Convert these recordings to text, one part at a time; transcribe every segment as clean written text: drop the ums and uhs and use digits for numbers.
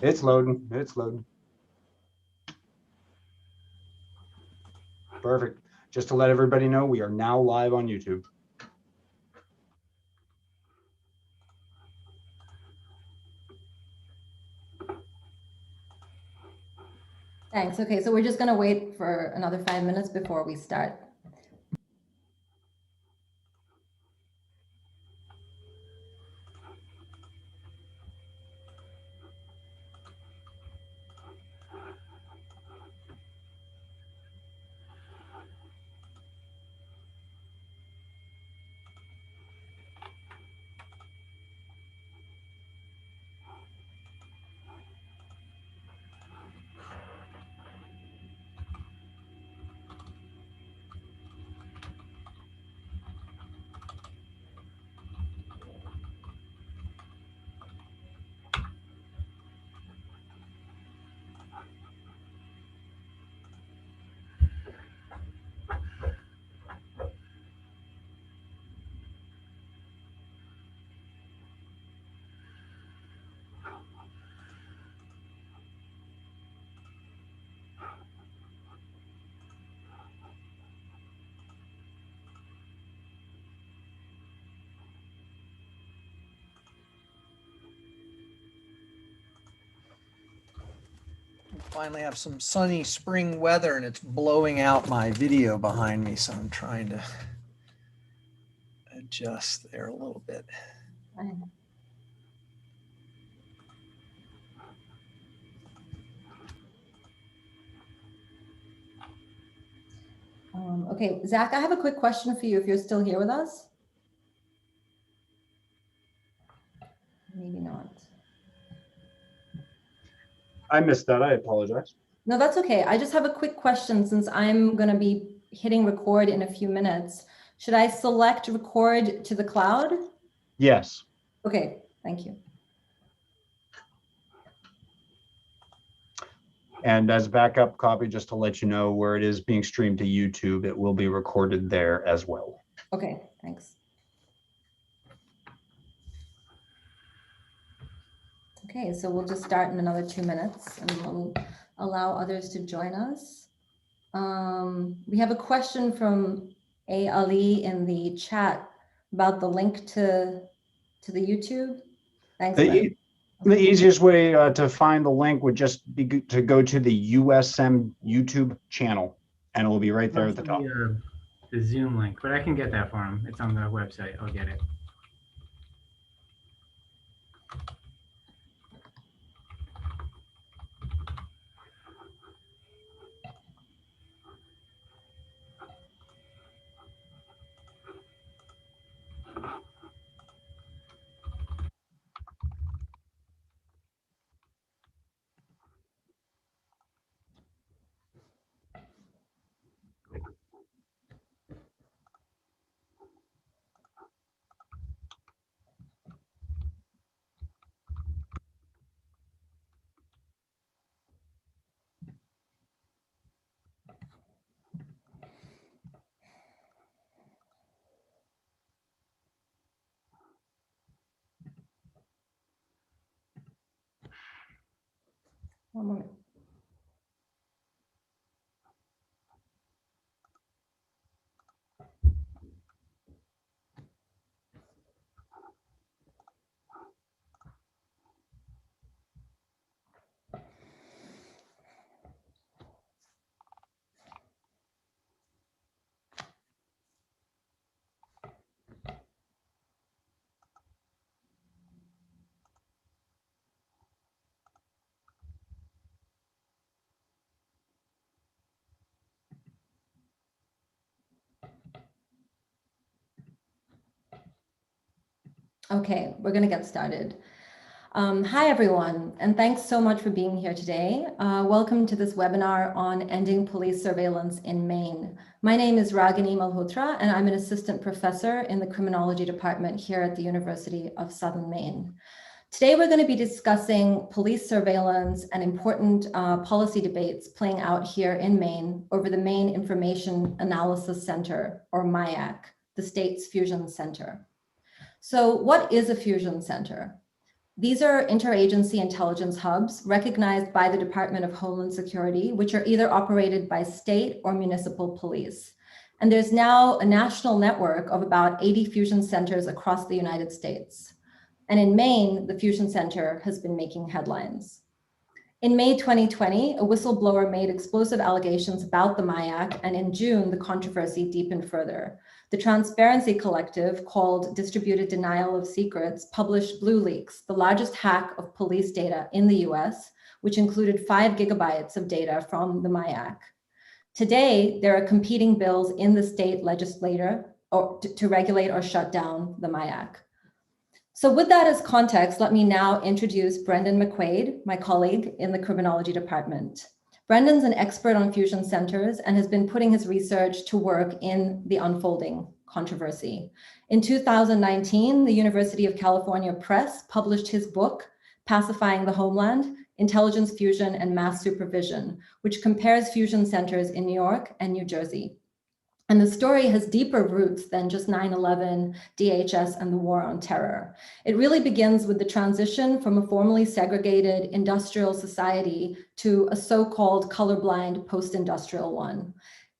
It's loading. It's loading. Perfect. Just to let everybody know, we are now live on YouTube. Thanks. Okay, so we're just going to wait for another 5 minutes before we start. Finally have some sunny spring weather and it's blowing out my video behind me, so I'm trying to adjust there a little bit. Okay, Zach, I have a quick question for you if you're still here with us. Maybe not. I missed that. I apologize. No, that's okay. I just have a quick question since I'm going to be hitting record in a few minutes. Should I select record to the cloud? Yes. Okay, thank you. And as backup copy, just to let you know where it is being streamed to YouTube, it will be recorded there as well. Okay, thanks. Okay, so we'll just start in another 2 minutes and we'll allow others to join us. We have a question from A. Ali in the chat about the link to the YouTube. Thanks. The easiest way to find the link would just be to go to the USM YouTube channel, and it will be right there at the top. The Zoom link, but I can get that for him. It's on the website. I'll get it. One moment. Okay, we're going to get started. Hi, everyone, and thanks so much for being here today. Welcome to this webinar on ending police surveillance in Maine. My name is Ragini Malhotra, and I'm an assistant professor in the criminology department here at the University of Southern Maine. Today, we're going to be discussing police surveillance and important policy debates playing out here in Maine over the Maine Information Analysis Center, or MIAC, the state's fusion center. So what is a fusion center? These are interagency intelligence hubs recognized by the Department of Homeland Security, which are either operated by state or municipal police. And there's now a national network of about 80 fusion centers across the United States. And in Maine, the Fusion Center has been making headlines. In May 2020, a whistleblower made explosive allegations about the MIAC, and in June, the controversy deepened further. The Transparency Collective, called Distributed Denial of Secrets, published Blue Leaks, the largest hack of police data in the US, which included 5 gigabytes of data from the MIAC. Today, there are competing bills in the state legislature to regulate or shut down the MIAC. So with that as context, let me now introduce Brendan McQuaid, my colleague in the criminology department. Brendan's an expert on fusion centers and has been putting his research to work in the unfolding controversy. In 2019, the University of California Press published his book, Pacifying the Homeland: Intelligence Fusion and Mass Supervision, which compares fusion centers in New York and New Jersey. And the story has deeper roots than just 9/11, DHS, and the war on terror. It really begins with the transition from a formerly segregated industrial society to a so-called colorblind post-industrial one.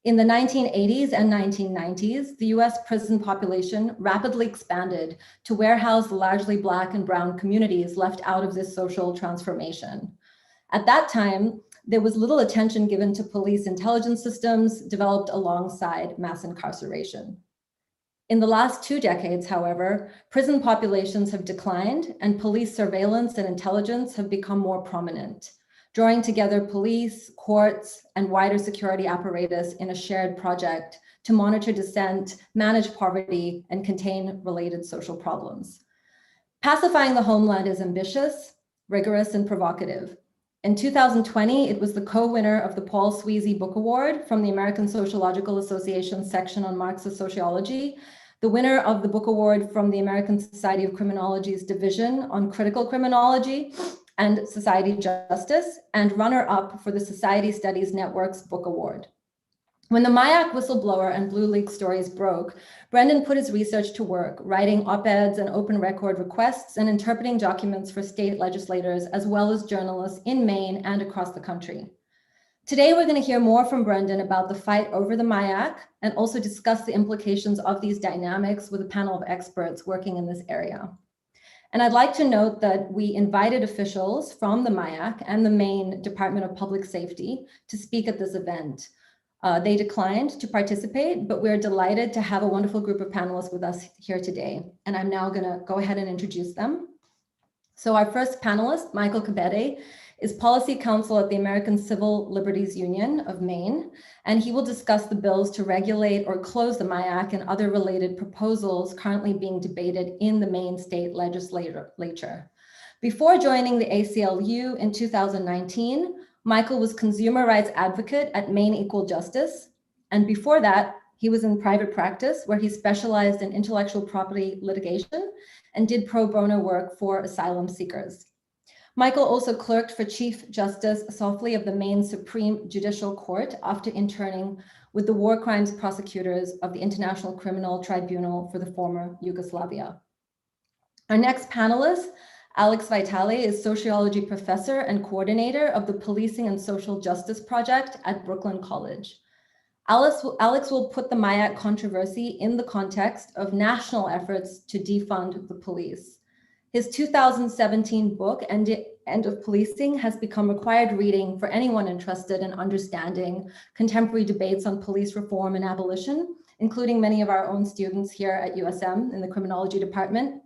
In the 1980s and 1990s, the US prison population rapidly expanded to warehouse the largely Black and brown communities left out of this social transformation. At that time, there was little attention given to police intelligence systems developed alongside mass incarceration. In the last 2 decades, however, prison populations have declined and police surveillance and intelligence have become more prominent, drawing together police, courts, and wider security apparatus in a shared project to monitor dissent, manage poverty, and contain related social problems. Pacifying the Homeland is ambitious, rigorous, and provocative. In 2020, it was the co-winner of the Paul Sweezy Book Award from the American Sociological Association section on Marxist sociology, the winner of the book award from the American Society of Criminology's division on critical criminology and society justice, and runner-up for the Society Studies Network's book award. When the MIAC whistleblower and Blue Leaks stories broke, Brendan put his research to work, writing op-eds and open record requests and interpreting documents for state legislators, as well as journalists in Maine and across the country. Today, we're going to hear more from Brendan about the fight over the MIAC and also discuss the implications of these dynamics with a panel of experts working in this area. And I'd like to note that we invited officials from the MIAC and the Maine Department of Public Safety to speak at this event. They declined to participate, but we're delighted to have a wonderful group of panelists with us here today. And I'm now going to go ahead and introduce them. So our first panelist, Michael Cabede, is Policy Counsel at the American Civil Liberties Union of Maine, and he will discuss the bills to regulate or close the MIAC and other related proposals currently being debated in the Maine state legislature. Before joining the ACLU in 2019, Michael was consumer rights advocate at Maine Equal Justice. And before that, he was in private practice where he specialized in intellectual property litigation and did pro bono work for asylum seekers. Michael also clerked for Chief Justice Softly of the Maine Supreme Judicial Court after interning with the war crimes prosecutors of the International Criminal Tribunal for the former Yugoslavia. Our next panelist, Alex Vitale, is sociology professor and coordinator of the Policing and Social Justice Project at Brooklyn College. Alex will put the MIAC controversy in the context of national efforts to defund the police. His 2017 book, End of Policing, has become required reading for anyone interested in understanding contemporary debates on police reform and abolition, including many of our own students here at USM in the criminology department.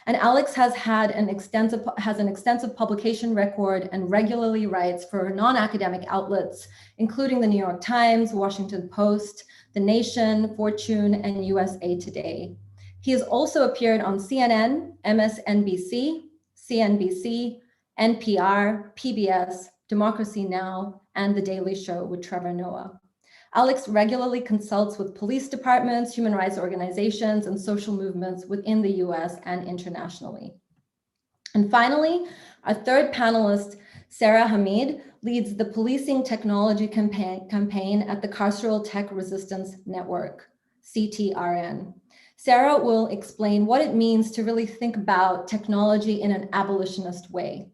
And Alex has an extensive publication record and regularly writes for non-academic outlets, including the New York Times, Washington Post, The Nation, Fortune, and USA Today. He has also appeared on CNN, MSNBC, CNBC, NPR, PBS, Democracy Now!, and The Daily Show with Trevor Noah. Alex regularly consults with police departments, human rights organizations, and social movements within the US and internationally. And finally, our third panelist, Sarah Hamid, leads the Policing Technology campaign at the Carceral Tech Resistance Network. CTRN. Sarah will explain what it means to really think about technology in an abolitionist way.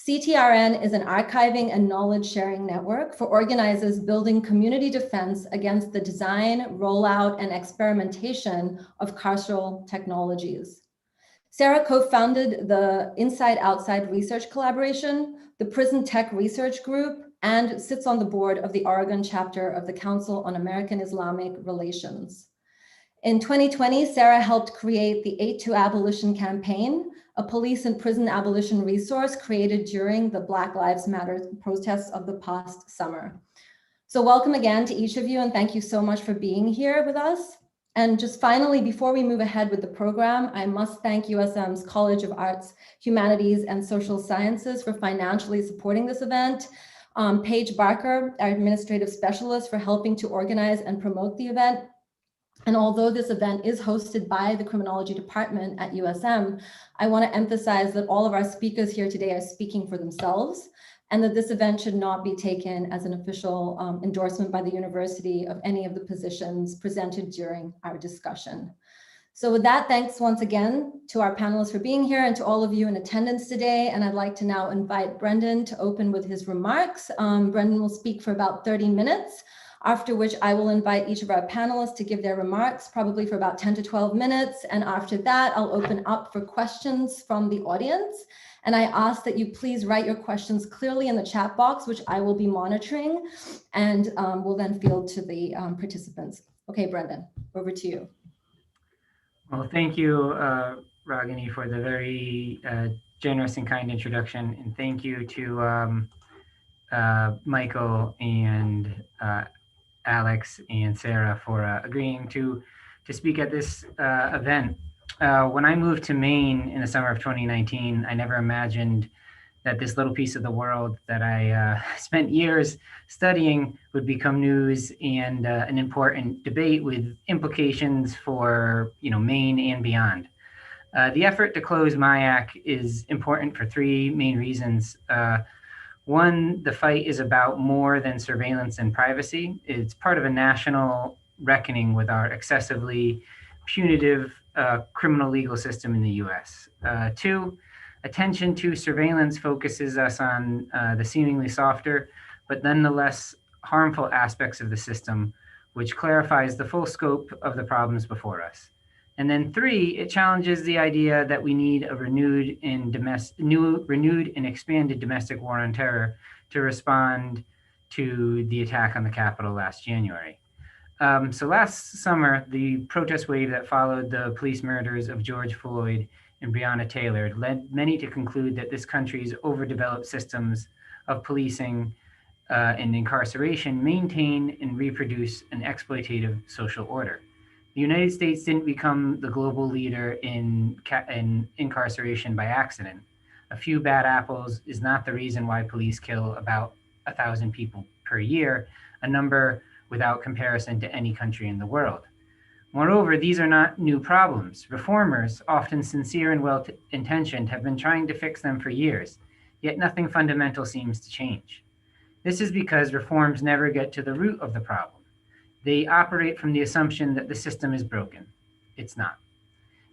CTRN is an archiving and knowledge sharing network for organizers building community defense against the design, rollout, and experimentation of carceral technologies. Sarah co-founded the Inside Outside Research Collaboration, the Prison Tech Research Group, and sits on the board of the Oregon chapter of the Council on American-Islamic Relations. In 2020, Sarah helped create the 8 to Abolition campaign, a police and prison abolition resource created during the Black Lives Matter protests of the past summer. So welcome again to each of you, and thank you so much for being here with us. And just finally, before we move ahead with the program, I must thank USM's College of Arts, Humanities, and Social Sciences for financially supporting this event. Paige Barker, our administrative specialist, for helping to organize and promote the event. And although this event is hosted by the Criminology Department at USM, I want to emphasize that all of our speakers here today are speaking for themselves, and that this event should not be taken as an official endorsement by the university of any of the positions presented during our discussion. So with that, thanks once again to our panelists for being here and to all of you in attendance today. And I'd like to now invite Brendan to open with his remarks. Brendan will speak for about 30 minutes. After which I will invite each of our panelists to give their remarks, probably for about 10 to 12 minutes. And after that, I'll open up for questions from the audience. And I ask that you please write your questions clearly in the chat box, which I will be monitoring, and will then field to the participants. Okay, Brendan, over to you. Well, thank you, Ragini, for the very generous and kind introduction. And thank you to Michael and Alex and Sarah for agreeing to speak at this event. When I moved to Maine in the summer of 2019, I never imagined that this little piece of the world that I spent years studying would become news and an important debate with implications for Maine and beyond. The effort to close MIAC is important for 3 main reasons. One, the fight is about more than surveillance and privacy. It's part of a national reckoning with our excessively punitive criminal legal system in the US. 2, attention to surveillance focuses us on the seemingly softer, but nonetheless harmful aspects of the system, which clarifies the full scope of the problems before us. And then 3, it challenges the idea that we need a renewed and expanded domestic war on terror to respond to the attack on the Capitol last January. So last summer, the protest wave that followed the police murders of George Floyd and Breonna Taylor led many to conclude that this country's overdeveloped systems of policing and incarceration maintain and reproduce an exploitative social order. The United States didn't become the global leader in incarceration by accident. A few bad apples is not the reason why police kill about 1,000 people per year, a number without comparison to any country in the world. Moreover, these are not new problems. Reformers, often sincere and well-intentioned, have been trying to fix them for years, yet nothing fundamental seems to change. This is because reforms never get to the root of the problem. They operate from the assumption that the system is broken. It's not.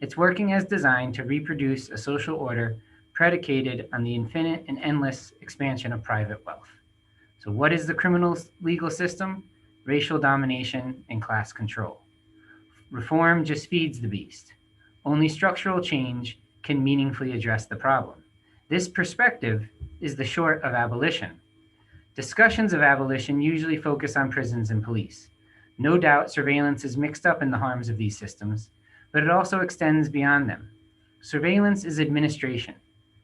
It's working as designed to reproduce a social order predicated on the infinite and endless expansion of private wealth. So what is the criminal legal system? Racial domination and class control. Reform just feeds the beast. Only structural change can meaningfully address the problem. This perspective is the short of abolition. Discussions of abolition usually focus on prisons and police. No doubt surveillance is mixed up in the harms of these systems, but it also extends beyond them. Surveillance is administration,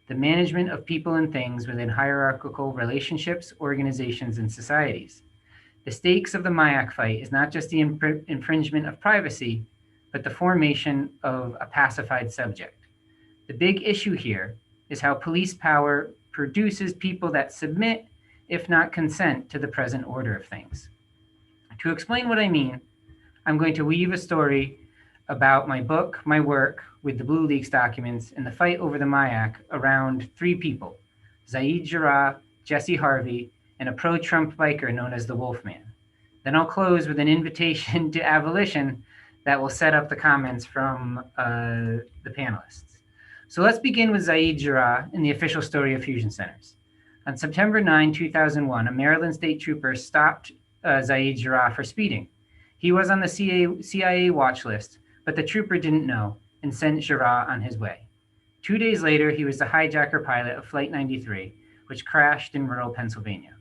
the management of people and things within hierarchical relationships, organizations, and societies. The stakes of the MIAC fight is not just the infringement of privacy, but the formation of a pacified subject. The big issue here is how police power produces people that submit, if not consent, to the present order of things. To explain what I mean, I'm going to weave a story about my book, my work with the Blue Leaks documents, and the fight over the MIAC around 3 people, Zaid Jarrah, Jesse Harvey, and a pro-Trump biker known as the Wolfman. Then I'll close with an invitation to abolition that will set up the comments from the panelists. So let's begin with Zaid Jarrah and the official story of fusion centers. On September 9, 2001, a Maryland state trooper stopped Zaid Jarrah for speeding. He was on the CIA watch list, but the trooper didn't know and sent Jarrah on his way. 2 days later, he was the hijacker pilot of Flight 93, which crashed in rural Pennsylvania.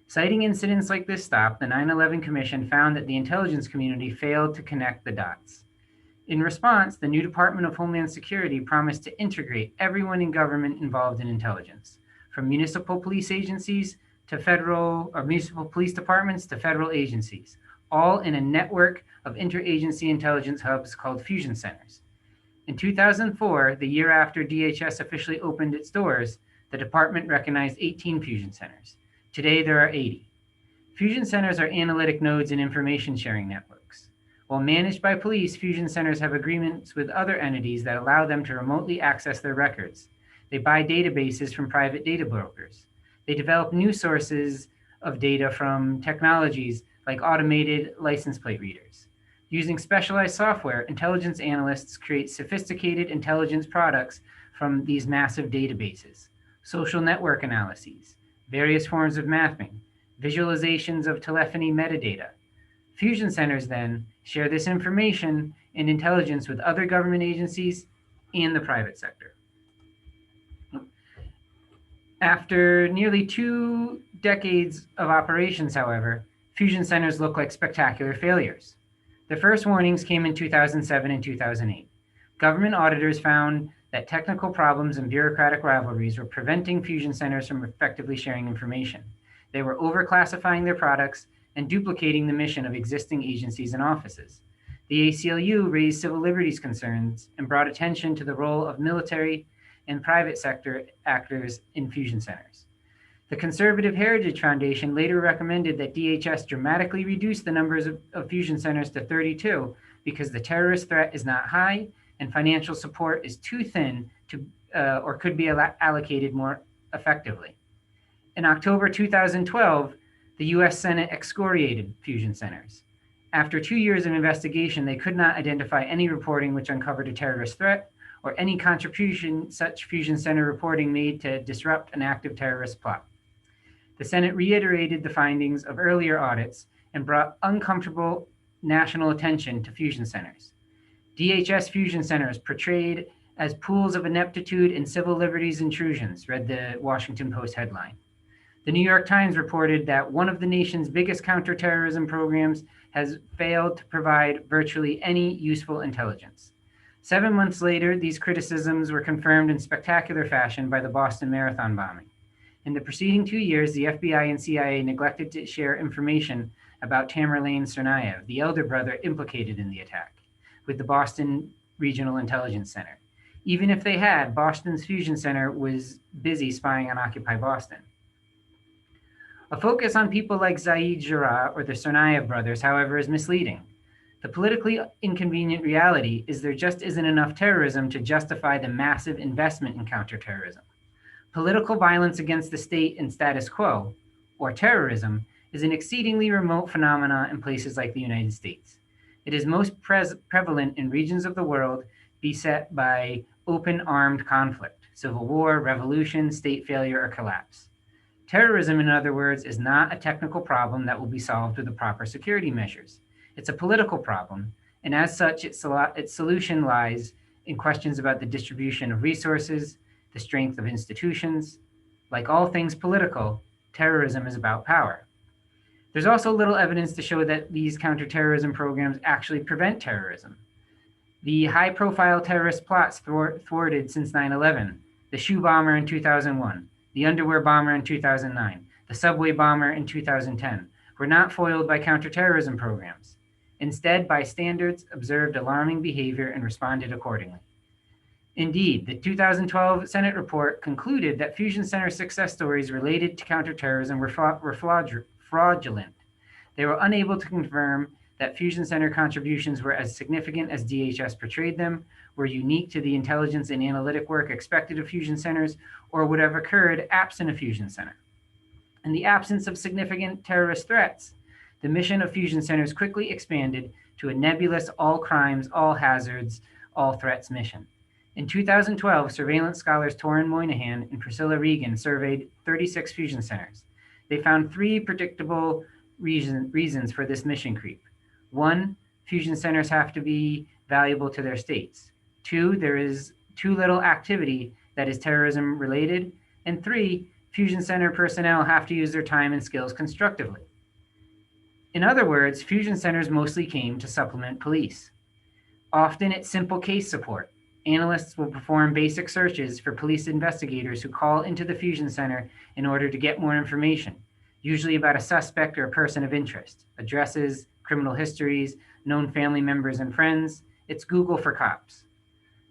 Citing incidents like this stop, the 9/11 Commission found that the intelligence community failed to connect the dots. In response, the new Department of Homeland Security promised to integrate everyone in government involved in intelligence, from municipal police agencies to federal or municipal police departments to federal agencies, all in a network of interagency intelligence hubs called fusion centers. In 2004, the year after DHS officially opened its doors, the department recognized 18 fusion centers. Today, there are 80. Fusion centers are analytic nodes in information sharing networks. While managed by police, fusion centers have agreements with other entities that allow them to remotely access their records. They buy databases from private data brokers. They develop new sources of data from technologies like automated license plate readers. Using specialized software, intelligence analysts create sophisticated intelligence products from these massive databases, social network analyses, various forms of mapping, visualizations of telephony metadata. Fusion centers then share this information and intelligence with other government agencies and the private sector. After nearly 2 decades of operations, however, fusion centers look like spectacular failures. The first warnings came in 2007 and 2008. Government auditors found that technical problems and bureaucratic rivalries were preventing fusion centers from effectively sharing information. They were overclassifying their products and duplicating the mission of existing agencies and offices. The ACLU raised civil liberties concerns and brought attention to the role of military and private sector actors in fusion centers. The Conservative Heritage Foundation later recommended that DHS dramatically reduce the numbers of fusion centers to 32 because the terrorist threat is not high and financial support is too thin to or could be allocated more effectively. In October 2012, the US Senate excoriated fusion centers. After 2 years of investigation, they could not identify any reporting which uncovered a terrorist threat or any contribution such fusion center reporting made to disrupt an active terrorist plot. The Senate reiterated the findings of earlier audits and brought uncomfortable national attention to fusion centers. DHS fusion centers portrayed as pools of ineptitude and civil liberties intrusions, read the Washington Post headline. The New York Times reported that one of the nation's biggest counterterrorism programs has failed to provide virtually any useful intelligence. 7 months later, these criticisms were confirmed in spectacular fashion by the Boston Marathon bombing. In the preceding 2 years, the FBI and CIA neglected to share information about Tamerlane Tsarnaev, the elder brother implicated in the attack, with the Boston Regional Intelligence Center. Even if they had, Boston's Fusion Center was busy spying on Occupy Boston. A focus on people like Zaid Jarrah or the Tsarnaev brothers, however, is misleading. The politically inconvenient reality is there just isn't enough terrorism to justify the massive investment in counterterrorism. Political violence against the state and status quo, or terrorism, is an exceedingly remote phenomenon in places like the United States. It is most prevalent in regions of the world beset by open armed conflict, civil war, revolution, state failure, or collapse. Terrorism, in other words, is not a technical problem that will be solved with the proper security measures. It's a political problem, and as such, its solution lies in questions about the distribution of resources, the strength of institutions. Like all things political, terrorism is about power. There's also little evidence to show that these counterterrorism programs actually prevent terrorism. The high-profile terrorist plots thwarted since 9/11, the shoe bomber in 2001, the underwear bomber in 2009, the subway bomber in 2010, were not foiled by counterterrorism programs. Instead, bystanders observed alarming behavior and responded accordingly. Indeed, the 2012 Senate report concluded that fusion center success stories related to counterterrorism were fraudulent. They were unable to confirm that fusion center contributions were as significant as DHS portrayed them, were unique to the intelligence and analytic work expected of fusion centers, or would have occurred absent a fusion center. In the absence of significant terrorist threats, the mission of fusion centers quickly expanded to a nebulous all crimes, all hazards, all threats mission. In 2012, surveillance scholars Torin Moynihan and Priscilla Regan surveyed 36 fusion centers. They found 3 predictable reasons for this mission creep. 1, fusion centers have to be valuable to their states. 2, there is too little activity that is terrorism related. And 3, fusion center personnel have to use their time and skills constructively. In other words, fusion centers mostly came to supplement police. Often it's simple case support. Analysts will perform basic searches for police investigators who call into the fusion center in order to get more information, usually about a suspect or a person of interest, addresses, criminal histories, known family members and friends. It's Google for cops.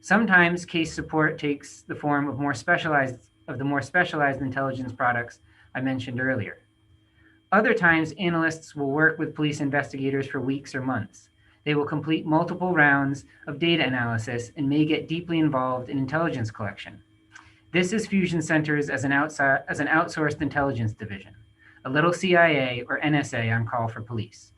Sometimes case support takes the form of the more specialized intelligence products I mentioned earlier. Other times, analysts will work with police investigators for weeks or months. They will complete multiple rounds of data analysis and may get deeply involved in intelligence collection. This is fusion centers as an outsourced intelligence division, a little CIA or NSA on call for police.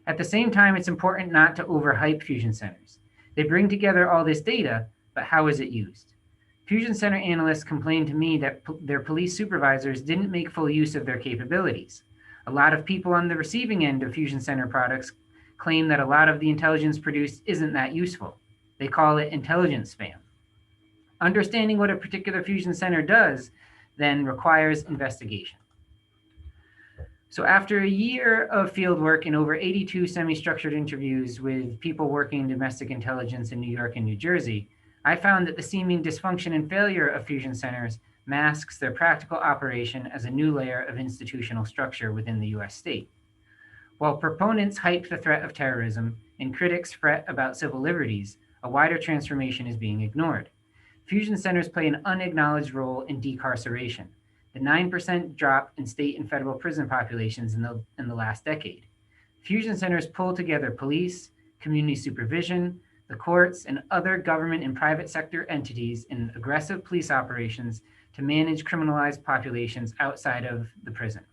At the same time, it's important not to overhype fusion centers. They bring together all this data, but how is it used? Fusion center analysts complained to me that their police supervisors didn't make full use of their capabilities. A lot of people on the receiving end of fusion center products claim that a lot of the intelligence produced isn't that useful. They call it intelligence spam. Understanding what a particular fusion center does then requires investigation. So after a year of field work and over 82 semi-structured interviews with people working in domestic intelligence in New York and New Jersey, I found that the seeming dysfunction and failure of fusion centers masks their practical operation as a new layer of institutional structure within the US state. While proponents hype the threat of terrorism and critics fret about civil liberties, a wider transformation is being ignored. Fusion centers play an unacknowledged role in decarceration, the 9% drop in state and federal prison populations in the last decade. Fusion centers pull together police, community supervision, the courts, and other government and private sector entities in aggressive police operations to manage criminalized populations outside of the prison.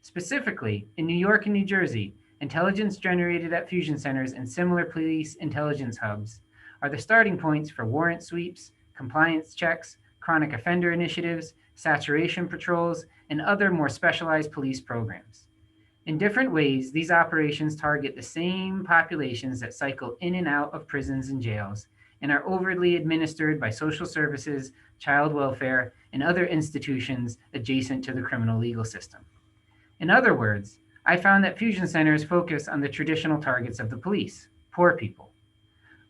Specifically, in New York and New Jersey, intelligence generated at fusion centers and similar police intelligence hubs are the starting points for warrant sweeps, compliance checks, chronic offender initiatives, saturation patrols, and other more specialized police programs. In different ways, these operations target the same populations that cycle in and out of prisons and jails and are overtly administered by social services, child welfare, and other institutions adjacent to the criminal legal system. In other words, I found that fusion centers focus on the traditional targets of the police, poor people.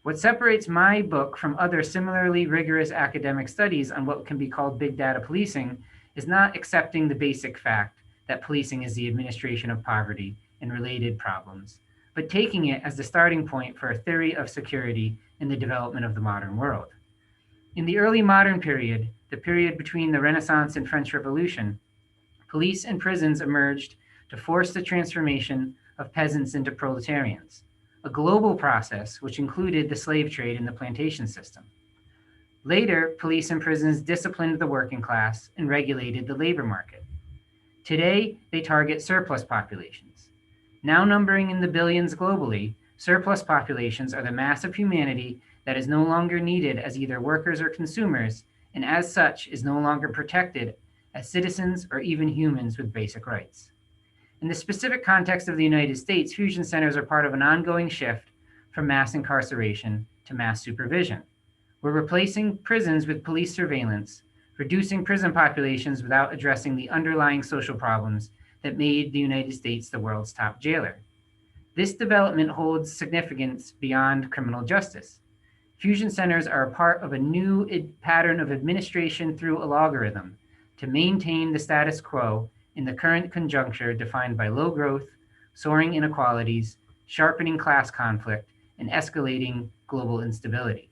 What separates my book from other similarly rigorous academic studies on what can be called big data policing is not accepting the basic fact that policing is the administration of poverty and related problems, but taking it as the starting point for a theory of security in the development of the modern world. In the early modern period, the period between the Renaissance and French Revolution, police and prisons emerged to force the transformation of peasants into proletarians, a global process which included the slave trade and the plantation system. Later, police and prisons disciplined the working class and regulated the labor market. Today, they target surplus populations. Now numbering in the billions globally, surplus populations are the mass of humanity that is no longer needed as either workers or consumers, and as such is no longer protected as citizens or even humans with basic rights. In the specific context of the United States, fusion centers are part of an ongoing shift from mass incarceration to mass supervision. We're replacing prisons with police surveillance, reducing prison populations without addressing the underlying social problems that made the United States the world's top jailer. This development holds significance beyond criminal justice. Fusion centers are a part of a new pattern of administration through a logarithm to maintain the status quo in the current conjuncture defined by low growth, soaring inequalities, sharpening class conflict, and escalating global instability.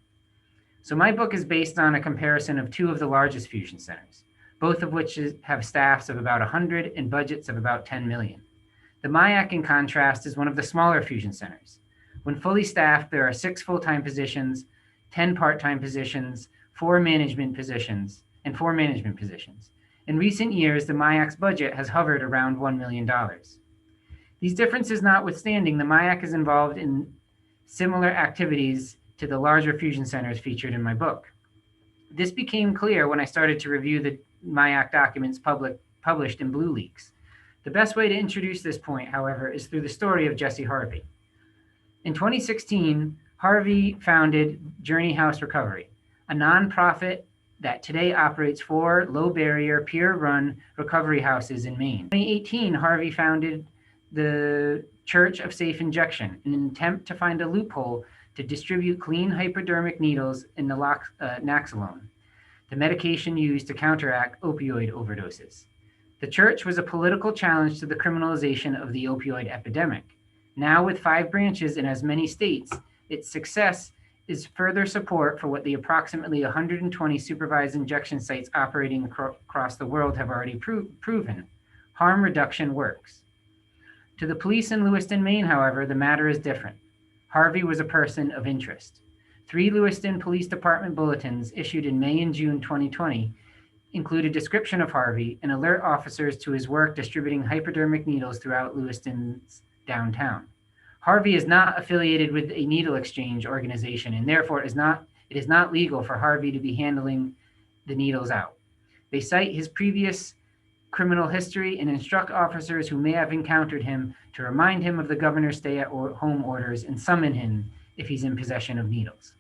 So my book is based on a comparison of 2 of the largest fusion centers, both of which have staffs of about 100 and budgets of about 10 million. The MIAC, in contrast, is one of the smaller fusion centers. When fully staffed, there are 6 full-time positions, 10 part-time positions, 4 management positions. In recent years, the MIAC's budget has hovered around $1 million. These differences notwithstanding, the MIAC is involved in similar activities to the larger fusion centers featured in my book. This became clear when I started to review the MIAC documents published in BlueLeaks. The best way to introduce this point, however, is through the story of Jesse Harvey. In 2016, Harvey founded Journey House Recovery, a nonprofit that today operates 4 low-barrier, peer-run recovery houses in Maine. In 2018, Harvey founded the Church of Safe Injection in an attempt to find a loophole to distribute clean hypodermic needles in naloxone, the medication used to counteract opioid overdoses. The church was a political challenge to the criminalization of the opioid epidemic. Now, with 5 branches in as many states, its success is further support for what the approximately 120 supervised injection sites operating across the world have already proven. Harm reduction works. To the police in Lewiston, Maine, however, the matter is different. Harvey was a person of interest. 3 Lewiston Police Department bulletins issued in May and June 2020 include a description of Harvey and alert officers to his work distributing hypodermic needles throughout Lewiston's downtown. Harvey is not affiliated with a needle exchange organization, and therefore it is not legal for Harvey to be handling the needles out. They cite his previous criminal history and instruct officers who may have encountered him to remind him of the governor's stay-at-home orders and summon him if he's in possession of needles.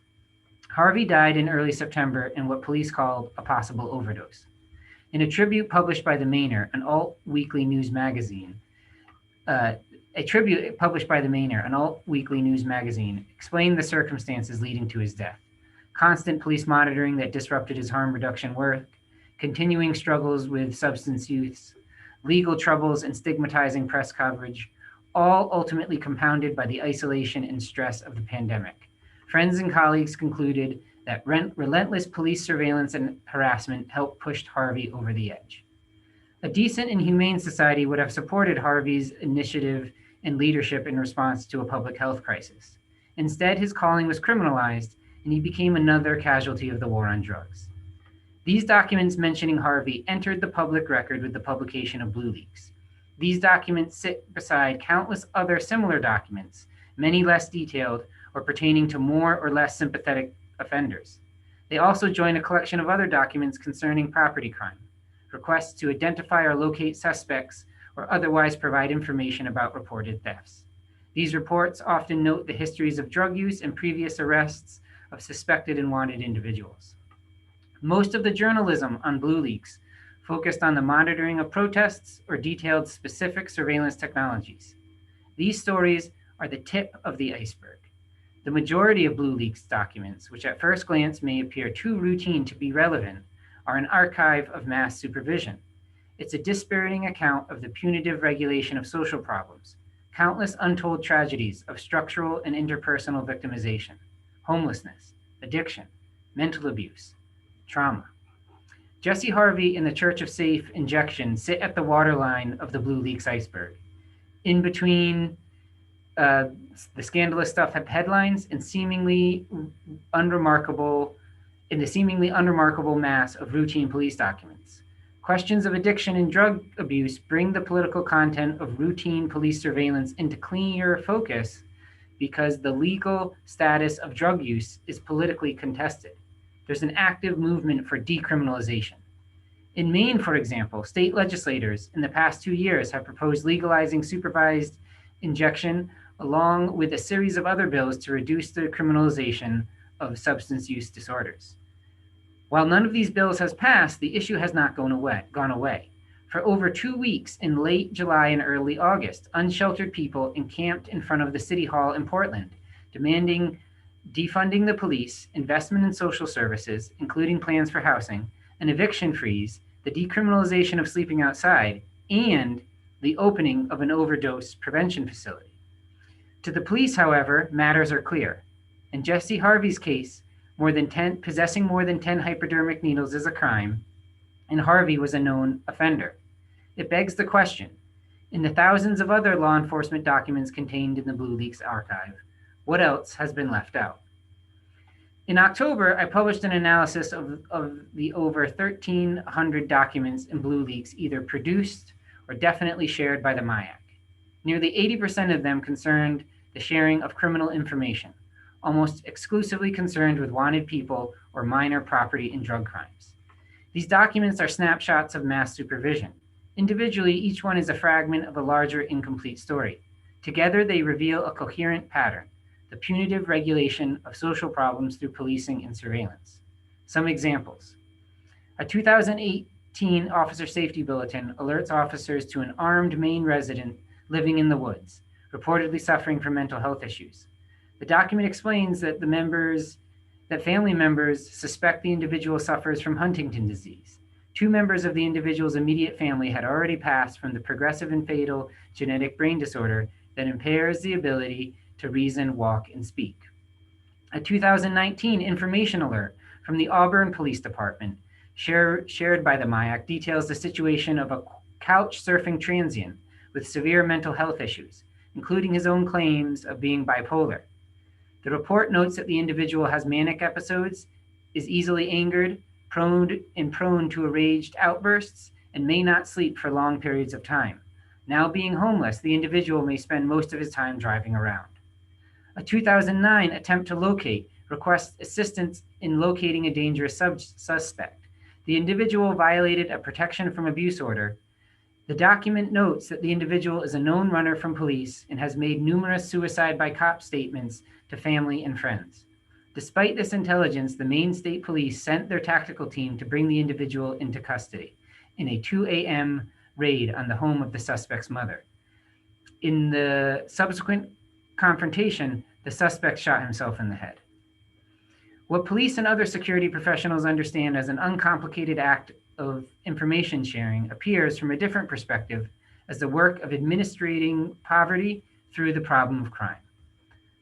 Harvey died in early September in what police called a possible overdose. In a tribute published by The Mainer, an alt-weekly news magazine, explained the circumstances leading to his death. Constant police monitoring that disrupted his harm reduction work, continuing struggles with substance use, legal troubles, and stigmatizing press coverage, all ultimately compounded by the isolation and stress of the pandemic. Friends and colleagues concluded that relentless police surveillance and harassment helped push Harvey over the edge. A decent and humane society would have supported Harvey's initiative and leadership in response to a public health crisis. Instead, his calling was criminalized, and he became another casualty of the war on drugs. These documents mentioning Harvey entered the public record with the publication of BlueLeaks. These documents sit beside countless other similar documents, many less detailed or pertaining to more or less sympathetic offenders. They also join a collection of other documents concerning property crime, requests to identify or locate suspects, or otherwise provide information about reported thefts. These reports often note the histories of drug use and previous arrests of suspected and wanted individuals. Most of the journalism on BlueLeaks focused on the monitoring of protests or detailed specific surveillance technologies. These stories are the tip of the iceberg. The majority of BlueLeaks documents, which at first glance may appear too routine to be relevant, are an archive of mass supervision. It's a dispiriting account of the punitive regulation of social problems, countless untold tragedies of structural and interpersonal victimization, homelessness, addiction, mental abuse, trauma. Jesse Harvey and the Church of Safe Injection sit at the waterline of the BlueLeaks iceberg. In between the scandalous stuff have headlines and the seemingly unremarkable mass of routine police documents. Questions of addiction and drug abuse bring the political content of routine police surveillance into clearer focus because the legal status of drug use is politically contested. There's an active movement for decriminalization. In Maine, for example, state legislators in the past 2 years have proposed legalizing supervised injection along with a series of other bills to reduce the criminalization of substance use disorders. While none of these bills has passed, the issue has not gone away. For over 2 weeks in late July and early August, unsheltered people encamped in front of the City Hall in Portland, demanding defunding the police, investment in social services, including plans for housing, an eviction freeze, the decriminalization of sleeping outside, and the opening of an overdose prevention facility. To the police, however, matters are clear. In Jesse Harvey's case, possessing more than 10 hypodermic needles is a crime, and Harvey was a known offender. It begs the question, in the thousands of other law enforcement documents contained in the BlueLeaks archive, what else has been left out? In October, I published an analysis of the over 1,300 documents in BlueLeaks either produced or definitely shared by the MIAC. Nearly 80% of them concerned the sharing of criminal information, almost exclusively concerned with wanted people or minor property and drug crimes. These documents are snapshots of mass supervision. Individually, each one is a fragment of a larger incomplete story. Together, they reveal a coherent pattern, the punitive regulation of social problems through policing and surveillance. Some examples. A 2018 Officer Safety Bulletin alerts officers to an armed Maine resident living in the woods, reportedly suffering from mental health issues. The document explains that family members suspect the individual suffers from Huntington disease. 2 members of the individual's immediate family had already passed from the progressive and fatal genetic brain disorder that impairs the ability to reason, walk, and speak. A 2019 information alert from the Auburn Police Department, shared by the MIAC, details the situation of a couch surfing transient with severe mental health issues, including his own claims of being bipolar. The report notes that the individual has manic episodes, is easily angered, prone to enraged outbursts, and may not sleep for long periods of time. Now being homeless, the individual may spend most of his time driving around. A 2009 attempt to locate requests assistance in locating a dangerous suspect. The individual violated a protection from abuse order. The document notes that the individual is a known runner from police and has made numerous suicide by cop statements to family and friends. Despite this intelligence, the Maine State Police sent their tactical team to bring the individual into custody in a 2 a.m. raid on the home of the suspect's mother. In the subsequent confrontation, the suspect shot himself in the head. What police and other security professionals understand as an uncomplicated act of information sharing appears from a different perspective as the work of administrating poverty through the problem of crime.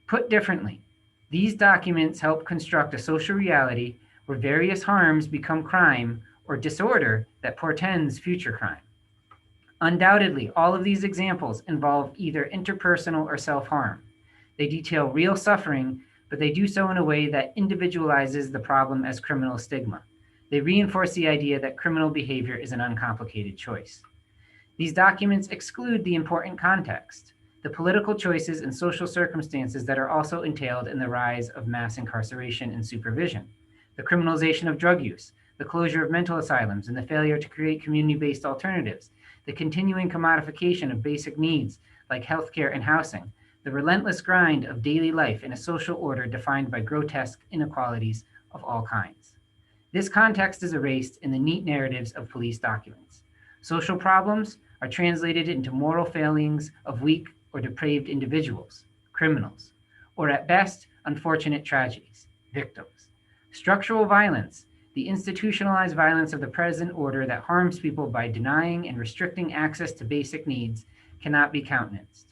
Put differently, these documents help construct a social reality where various harms become crime or disorder that portends future crime. Undoubtedly, all of these examples involve either interpersonal or self-harm. They detail real suffering, but they do so in a way that individualizes the problem as criminal stigma. They reinforce the idea that criminal behavior is an uncomplicated choice. These documents exclude the important context, the political choices and social circumstances that are also entailed in the rise of mass incarceration and supervision, the criminalization of drug use, the closure of mental asylums, and the failure to create community-based alternatives, the continuing commodification of basic needs like healthcare and housing, the relentless grind of daily life in a social order defined by grotesque inequalities of all kinds. This context is erased in the neat narratives of police documents. Social problems are translated into moral failings of weak or depraved individuals, criminals, or at best, unfortunate tragedies, victims. Structural violence, the institutionalized violence of the present order that harms people by denying and restricting access to basic needs, cannot be countenanced.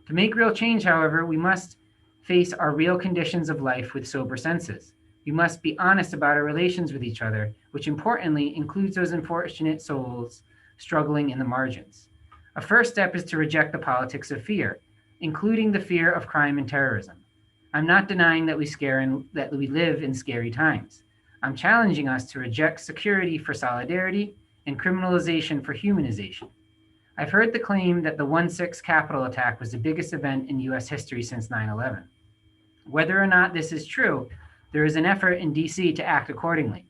To make real change, however, we must face our real conditions of life with sober senses. We must be honest about our relations with each other, which importantly includes those unfortunate souls struggling in the margins. A first step is to reject the politics of fear, including the fear of crime and terrorism. I'm not denying that we live in scary times. I'm challenging us to reject security for solidarity and criminalization for humanization. I've heard the claim that the 1/6 Capitol attack was the biggest event in US history since 9/11. Whether or not this is true, there is an effort in DC to act accordingly.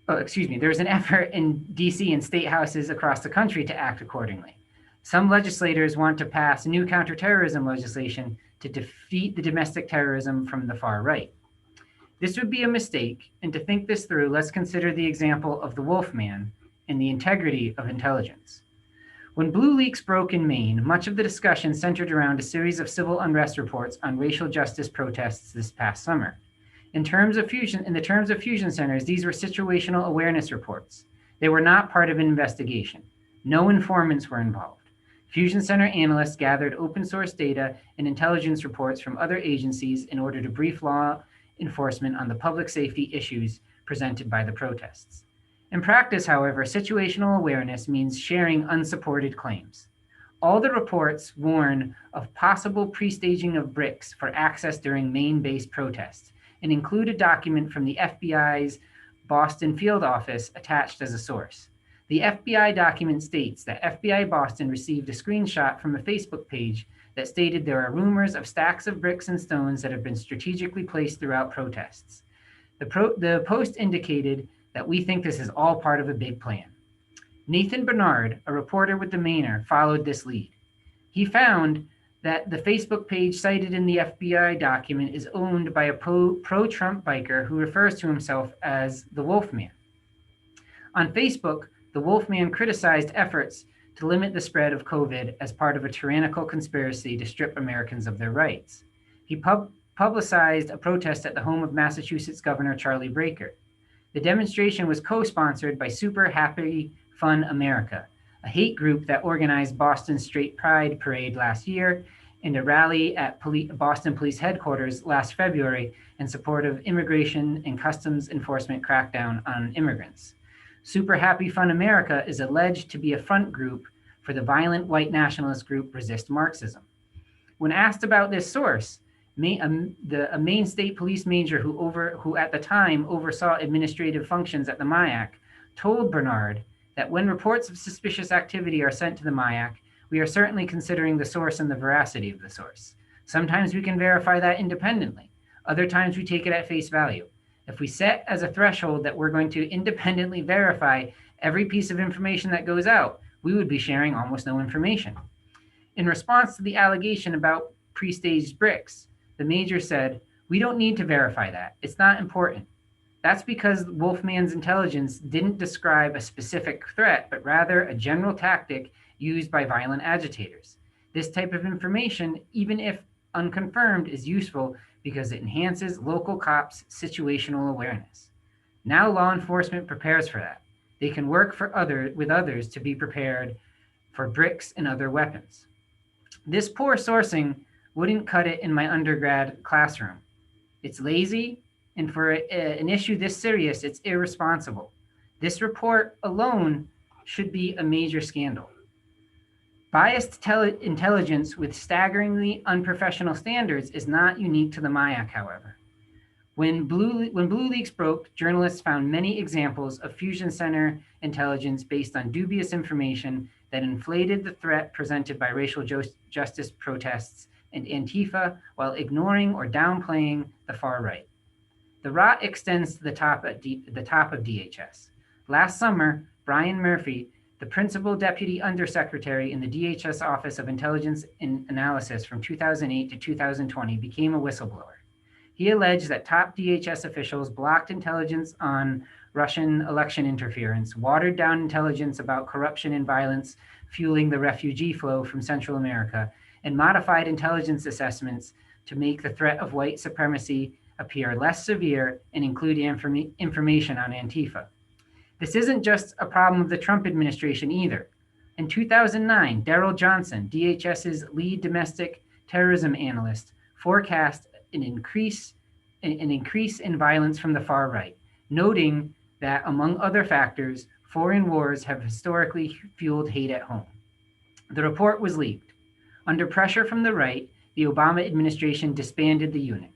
There's an effort in DC and state houses across the country to act accordingly. Some legislators want to pass new counterterrorism legislation to defeat the domestic terrorism from the far right. This would be a mistake, and to think this through, let's consider the example of the Wolfman and the integrity of intelligence. When Blue Leaks broke in Maine, much of the discussion centered around a series of civil unrest reports on racial justice protests this past summer. In the terms of fusion centers, these were situational awareness reports. They were not part of an investigation. No informants were involved. Fusion Center analysts gathered open source data and intelligence reports from other agencies in order to brief law enforcement on the public safety issues presented by the protests. In practice, however, situational awareness means sharing unsupported claims. All the reports warn of possible pre-staging of bricks for access during Maine-based protests and include a document from the FBI's Boston field office attached as a source. The FBI document states that FBI Boston received a screenshot from a Facebook page that stated there are rumors of stacks of bricks and stones that have been strategically placed throughout protests. The post indicated that we think this is all part of a big plan. Nathan Bernard, a reporter with the Mainer, followed this lead. He found that the Facebook page cited in the FBI document is owned by a pro-Trump biker who refers to himself as the Wolfman. On Facebook, the Wolfman criticized efforts to limit the spread of COVID as part of a tyrannical conspiracy to strip Americans of their rights. He publicized a protest at the home of Massachusetts Governor Charlie Baker. The demonstration was co-sponsored by Super Happy Fun America, a hate group that organized Boston's Straight Pride Parade last year and a rally at Boston Police Headquarters last February in support of immigration and customs enforcement crackdown on immigrants. Super Happy Fun America is alleged to be a front group for the violent white nationalist group Resist Marxism. When asked about this source, a Maine State Police major who at the time oversaw administrative functions at the MIAC told Bernard that when reports of suspicious activity are sent to the MIAC, we are certainly considering the source and the veracity of the source. Sometimes we can verify that independently. Other times we take it at face value. If we set as a threshold that we're going to independently verify every piece of information that goes out, we would be sharing almost no information. In response to the allegation about pre-staged bricks, the major said, "We don't need to verify that. It's not important. That's because Wolfman's intelligence didn't describe a specific threat, but rather a general tactic used by violent agitators. This type of information, even if unconfirmed, is useful because it enhances local cops' situational awareness. Now law enforcement prepares for that. They can work with others to be prepared for bricks and other weapons." This poor sourcing wouldn't cut it in my undergrad classroom. It's lazy, and for an issue this serious, it's irresponsible. This report alone should be a major scandal. Biased intelligence with staggeringly unprofessional standards is not unique to the MIAC, however. When Blue Leaks broke, journalists found many examples of Fusion Center intelligence based on dubious information that inflated the threat presented by racial justice protests and Antifa while ignoring or downplaying the far right. The rot extends to the top of DHS. Last summer, Brian Murphy, the principal deputy undersecretary in the DHS Office of Intelligence and Analysis from 2008 to 2020, became a whistleblower. He alleged that top DHS officials blocked intelligence on Russian election interference, watered down intelligence about corruption and violence fueling the refugee flow from Central America, and modified intelligence assessments to make the threat of white supremacy appear less severe and include information on Antifa. This isn't just a problem of the Trump administration either. In 2009, Daryl Johnson, DHS's lead domestic terrorism analyst, forecast an increase in violence from the far right, noting that, among other factors, foreign wars have historically fueled hate at home. The report was leaked. Under pressure from the right, the Obama administration disbanded the unit.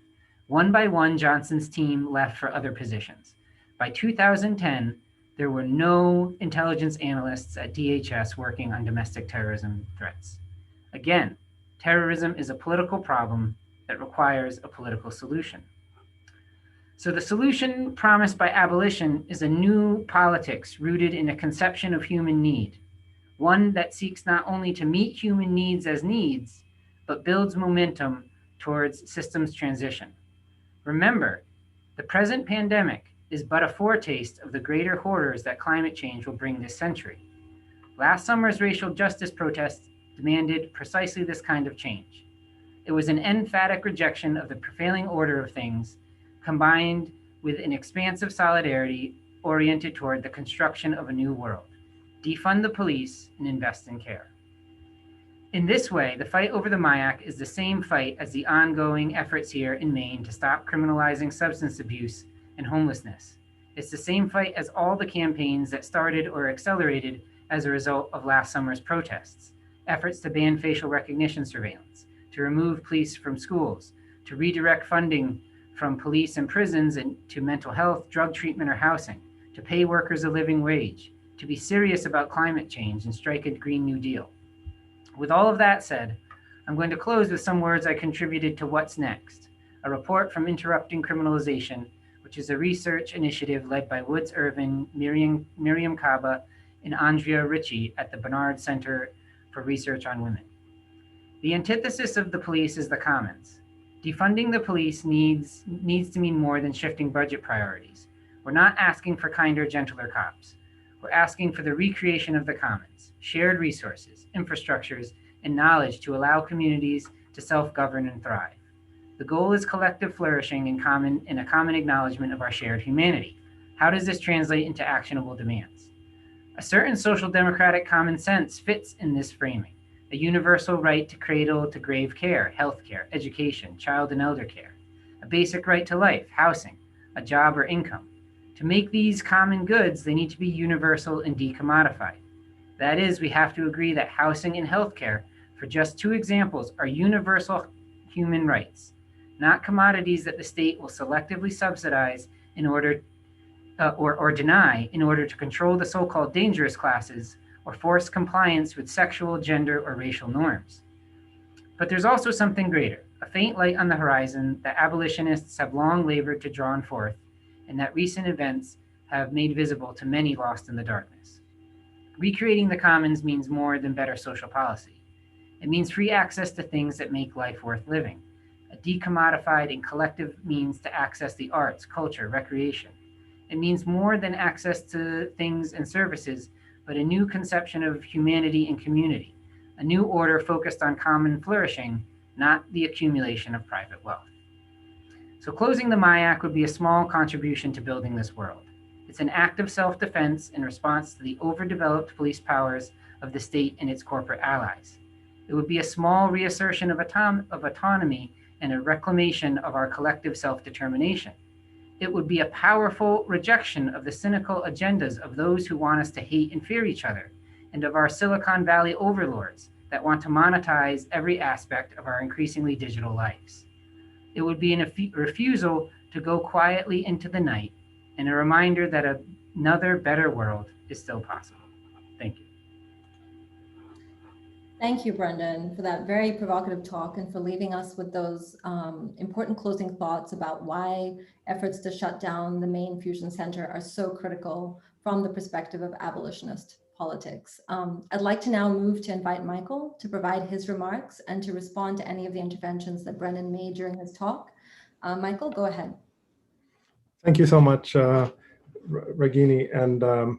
One by one, Johnson's team left for other positions. By 2010, there were no intelligence analysts at DHS working on domestic terrorism threats. Again, terrorism is a political problem that requires a political solution. So the solution promised by abolition is a new politics rooted in a conception of human need, one that seeks not only to meet human needs as needs, but builds momentum towards systems transition. Remember, the present pandemic is but a foretaste of the greater horrors that climate change will bring this century. Last summer's racial justice protests demanded precisely this kind of change. It was an emphatic rejection of the prevailing order of things, combined with an expansive solidarity oriented toward the construction of a new world. Defund the police and invest in care. In this way, the fight over the MIAC is the same fight as the ongoing efforts here in Maine to stop criminalizing substance abuse and homelessness. It's the same fight as all the campaigns that started or accelerated as a result of last summer's protests. Efforts to ban facial recognition surveillance, to remove police from schools, to redirect funding from police and prisons and to mental health, drug treatment, or housing, to pay workers a living wage, to be serious about climate change and strike a Green New Deal. With all of that said, I'm going to close with some words I contributed to What's Next, a report from Interrupting Criminalization, which is a research initiative led by Woods Irvin, Miriam Kaba, and Andrea Ritchie at the Barnard Center for Research on Women. The antithesis of the police is the commons. Defunding the police needs to mean more than shifting budget priorities. We're not asking for kinder, gentler cops. We're asking for the recreation of the commons, shared resources, infrastructures, and knowledge to allow communities to self-govern and thrive. The goal is collective flourishing in a common acknowledgement of our shared humanity. How does this translate into actionable demands? A certain social democratic common sense fits in this framing. A universal right to cradle to grave care, healthcare, education, child and elder care. A basic right to life, housing, a job or income. To make these common goods, they need to be universal and decommodified. That is, we have to agree that housing and healthcare, for just two examples, are universal human rights, not commodities that the state will selectively subsidize in order or deny in order to control the so-called dangerous classes or force compliance with sexual, gender, or racial norms. But there's also something greater, a faint light on the horizon that abolitionists have long labored to draw forth, and that recent events have made visible to many lost in the darkness. Recreating the commons means more than better social policy. It means free access to things that make life worth living, a decommodified and collective means to access the arts, culture, recreation. It means more than access to things and services, but a new conception of humanity and community, a new order focused on common flourishing, not the accumulation of private wealth. So closing the MIAC would be a small contribution to building this world. It's an act of self-defense in response to the overdeveloped police powers of the state and its corporate allies. It would be a small reassertion of autonomy and a reclamation of our collective self-determination. It would be a powerful rejection of the cynical agendas of those who want us to hate and fear each other, and of our Silicon Valley overlords that want to monetize every aspect of our increasingly digital lives. It would be a refusal to go quietly into the night, and a reminder that another better world is still possible. Thank you. Thank you, Brendan, for that very provocative talk and for leaving us with those important closing thoughts about why efforts to shut down the Maine Fusion Center are so critical from the perspective of abolitionist politics. I'd like to now move to invite Michael to provide his remarks and to respond to any of the interventions that Brendan made during his talk. Michael, go ahead. Thank you so much, Ragini, and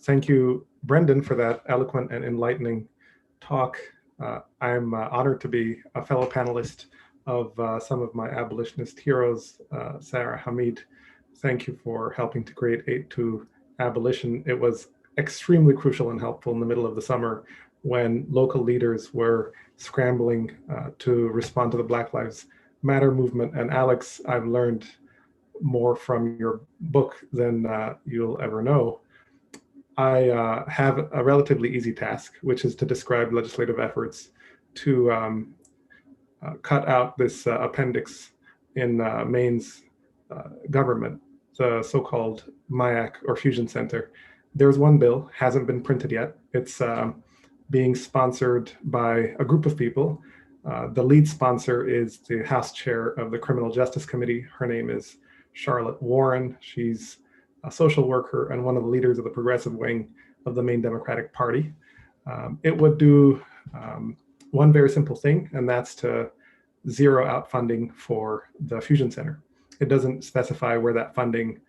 thank you, Brendan, for that eloquent and enlightening talk. I'm honored to be a fellow panelist of some of my abolitionist heroes. Sarah Hamid, thank you for helping to create Aid to Abolition. It was extremely crucial and helpful in the middle of the summer when local leaders were scrambling to respond to the Black Lives Matter movement. And Alex, I've learned more from your book than you'll ever know. I have a relatively easy task, which is to describe legislative efforts to cut out this appendix in Maine's government, the so-called MIAC or Fusion Center. There's one bill, hasn't been printed yet. It's being sponsored by a group of people. The lead sponsor is the House Chair of the Criminal Justice Committee. Her name is Charlotte Warren. She's a social worker and one of the leaders of the progressive wing of the Maine Democratic Party. It would do one very simple thing, and that's to zero out funding for the Fusion Center. It doesn't specify where that funding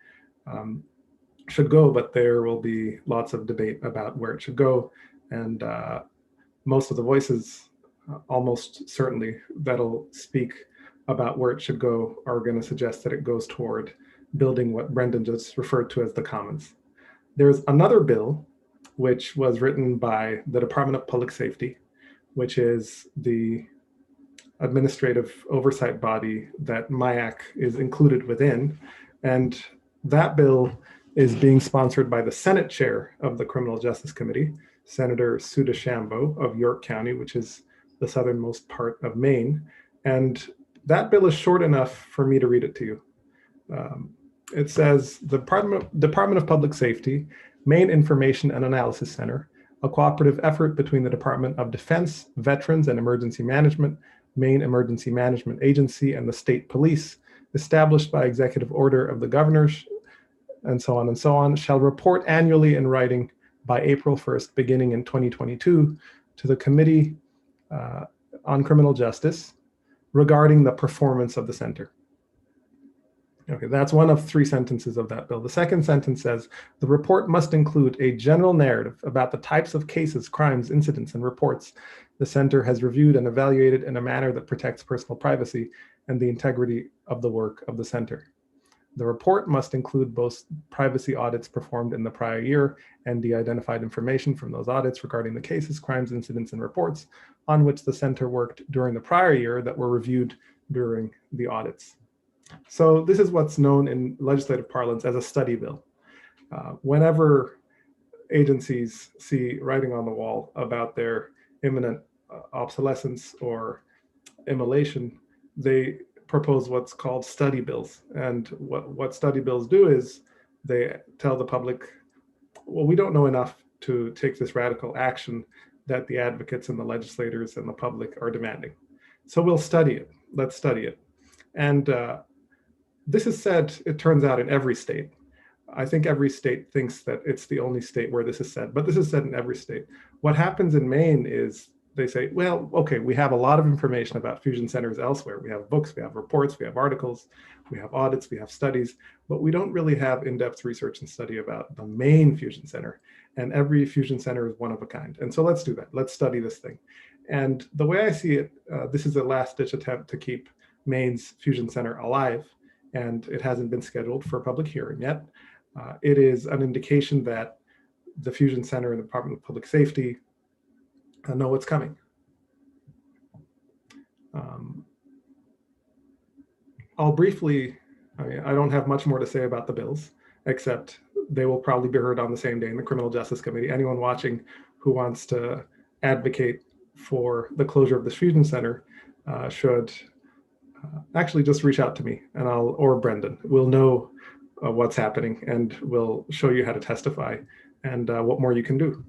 should go, but there will be lots of debate about where it should go. And most of the voices, almost certainly, that'll speak about where it should go are going to suggest that it goes toward building what Brendan just referred to as the commons. There's another bill which was written by the Department of Public Safety, which is the administrative oversight body that MIAC is included within. And that bill is being sponsored by the Senate chair of the Criminal Justice Committee, Senator Suda Shambo of York County, which is the southernmost part of Maine. And that bill is short enough for me to read it to you. It says, the Department of Public Safety Maine Information and Analysis Center, a cooperative effort between the Department of Defense, Veterans and Emergency Management, Maine Emergency Management Agency, and the State Police, established by executive order of the governors, and so on, shall report annually in writing by April 1st, beginning in 2022, to the Committee on Criminal Justice regarding the performance of the center. Okay, that's one of 3 sentences of that bill. The second sentence says, the report must include a general narrative about the types of cases, crimes, incidents, and reports the center has reviewed and evaluated in a manner that protects personal privacy and the integrity of the work of the center. The report must include both privacy audits performed in the prior year and de-identified information from those audits regarding the cases, crimes, incidents, and reports on which the center worked during the prior year that were reviewed during the audits. So this is what's known in legislative parlance as a study bill. Whenever agencies see writing on the wall about their imminent obsolescence or immolation, they propose what's called study bills. And what study bills do is they tell the public, well, we don't know enough to take this radical action that the advocates and the legislators and the public are demanding. So we'll study it. Let's study it. And this is said, it turns out, in every state. I think every state thinks that it's the only state where this is said, but this is said in every state. What happens in Maine is they say, well, okay, we have a lot of information about fusion centers elsewhere. We have books, we have reports, we have articles, we have audits, we have studies, but we don't really have in-depth research and study about the Maine Fusion Center. And every fusion center is one of a kind. And so let's do that. Let's study this thing. And the way I see it, this is a last-ditch attempt to keep Maine's Fusion Center alive, and it hasn't been scheduled for a public hearing yet. It is an indication that the Fusion Center and the Department of Public Safety know what's coming. I'll briefly, I don't have much more to say about the bills, except they will probably be heard on the same day in the Criminal Justice Committee. Anyone watching who wants to advocate for the closure of the Fusion Center should actually just reach out to me, and or Brendan. We'll know what's happening, and we'll show you how to testify and what more you can do.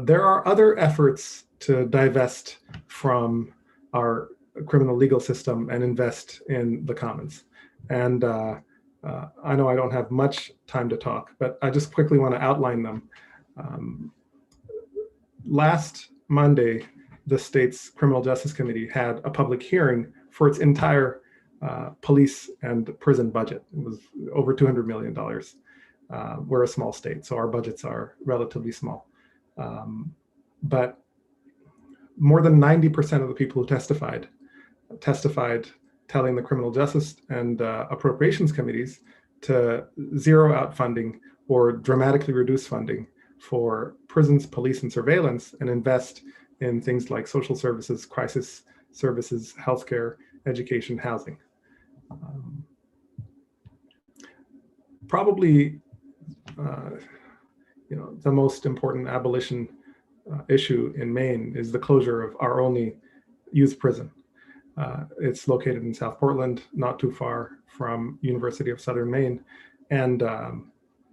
There are other efforts to divest from our criminal legal system and invest in the commons. And I know I don't have much time to talk, but I just quickly want to outline them. Last Monday, the state's Criminal Justice Committee had a public hearing for its entire police and prison budget. It was over $200 million. We're a small state, so our budgets are relatively small. But more than 90% of the people who testified telling the Criminal Justice and Appropriations Committees to zero out funding or dramatically reduce funding for prisons, police, and surveillance, and invest in things like social services, crisis services, healthcare, education, housing. Probably, the most important abolition issue in Maine is the closure of our only youth prison. It's located in South Portland, not too far from University of Southern Maine. And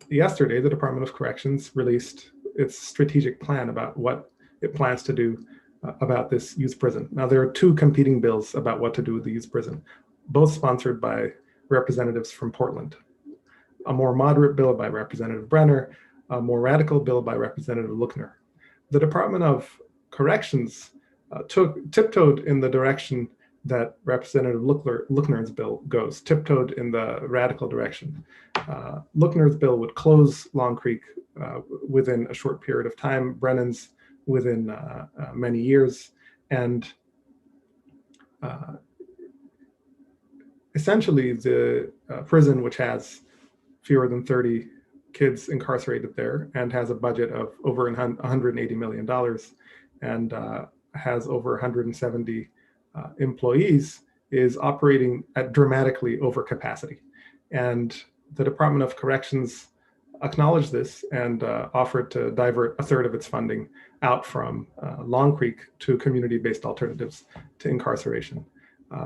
yesterday, the Department of Corrections released its strategic plan about what it plans to do about this youth prison. Now, there are 2 competing bills about what to do with the youth prison, both sponsored by representatives from Portland. A more moderate bill by Representative Brenner, a more radical bill by Representative Lookner. The Department of Corrections tiptoed in the direction that Representative Lookner's bill goes, tiptoed in the radical direction. Lookner's bill would close Long Creek within a short period of time, Brennan's within many years. And essentially the prison, which has fewer than 30 kids incarcerated there and has a budget of over $180 million and has over 170 employees, is operating at dramatically over capacity. And the Department of Corrections acknowledged this and offered to divert 1/3 of its funding out from Long Creek to community-based alternatives to incarceration.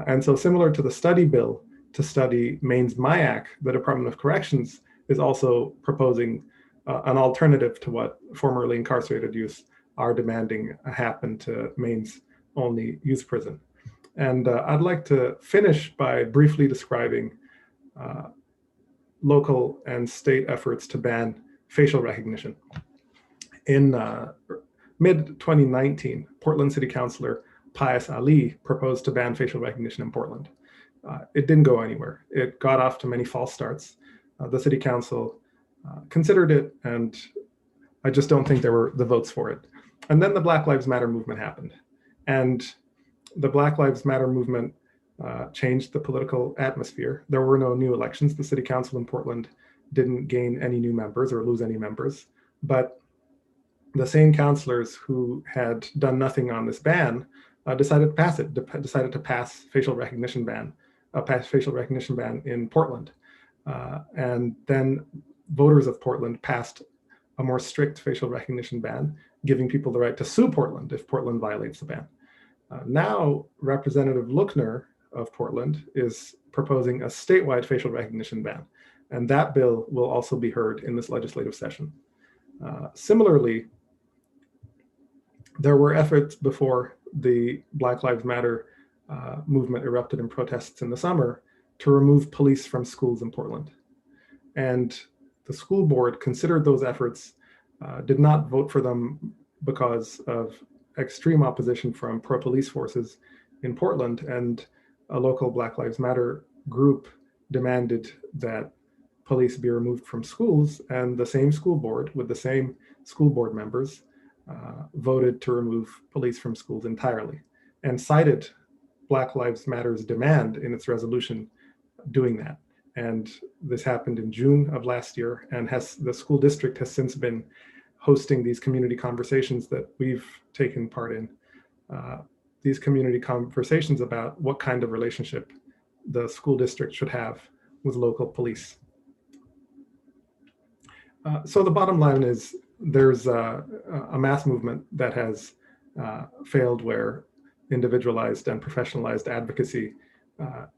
And so similar to the study bill to study Maine's MIAC, the Department of Corrections is also proposing an alternative to what formerly incarcerated youth are demanding happen to Maine's only youth prison. And I'd like to finish by briefly describing local and state efforts to ban facial recognition. In mid-2019, Portland City Councilor Pius Ali proposed to ban facial recognition in Portland. It didn't go anywhere. It got off to many false starts. The city council considered it, and I just don't think there were the votes for it. And then the Black Lives Matter movement happened. And the Black Lives Matter movement changed the political atmosphere. There were no new elections. The city council in Portland didn't gain any new members or lose any members. But the same councilors who had done nothing on this ban decided to pass it, decided to pass facial recognition ban in Portland. And then voters of Portland passed a more strict facial recognition ban, giving people the right to sue Portland if Portland violates the ban. Now, Representative Lookner of Portland is proposing a statewide facial recognition ban, and that bill will also be heard in this legislative session. Similarly, there were efforts before the Black Lives Matter movement erupted in protests in the summer to remove police from schools in Portland. And the school board considered those efforts, did not vote for them because of extreme opposition from pro-police forces in Portland, and a local Black Lives Matter group demanded that police be removed from schools, and the same school board with the same school board members voted to remove police from schools entirely, and cited Black Lives Matter's demand in its resolution doing that. And this happened in June of last year, and the school district has since been hosting these community conversations that we've taken part in. These community conversations about what kind of relationship the school district should have with local police. So the bottom line is there's a mass movement that has failed where individualized and professionalized advocacy,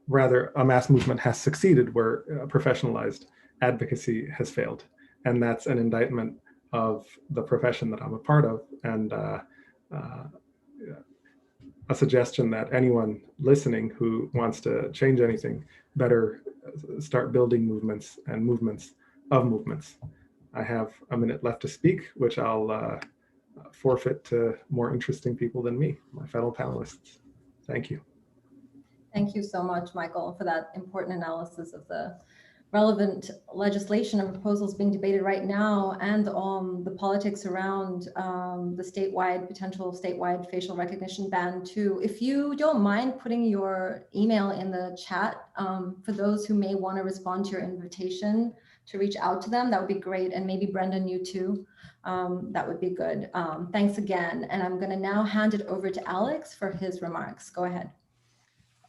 rather a mass movement has succeeded where professionalized advocacy has failed. And that's an indictment of the profession that I'm a part of, and a suggestion that anyone listening who wants to change anything better start building movements and movements of movements. I have a minute left to speak, which I'll forfeit to more interesting people than me, my fellow panelists. Thank you. Thank you so much, Michael, for that important analysis of the relevant legislation and proposals being debated right now, and the politics around the potential statewide facial recognition ban too. If you don't mind putting your email in the chat for those who may want to respond to your invitation to reach out to them, that would be great. And maybe Brendan, you too, that would be good. Thanks again. And I'm going to now hand it over to Alex for his remarks. Go ahead.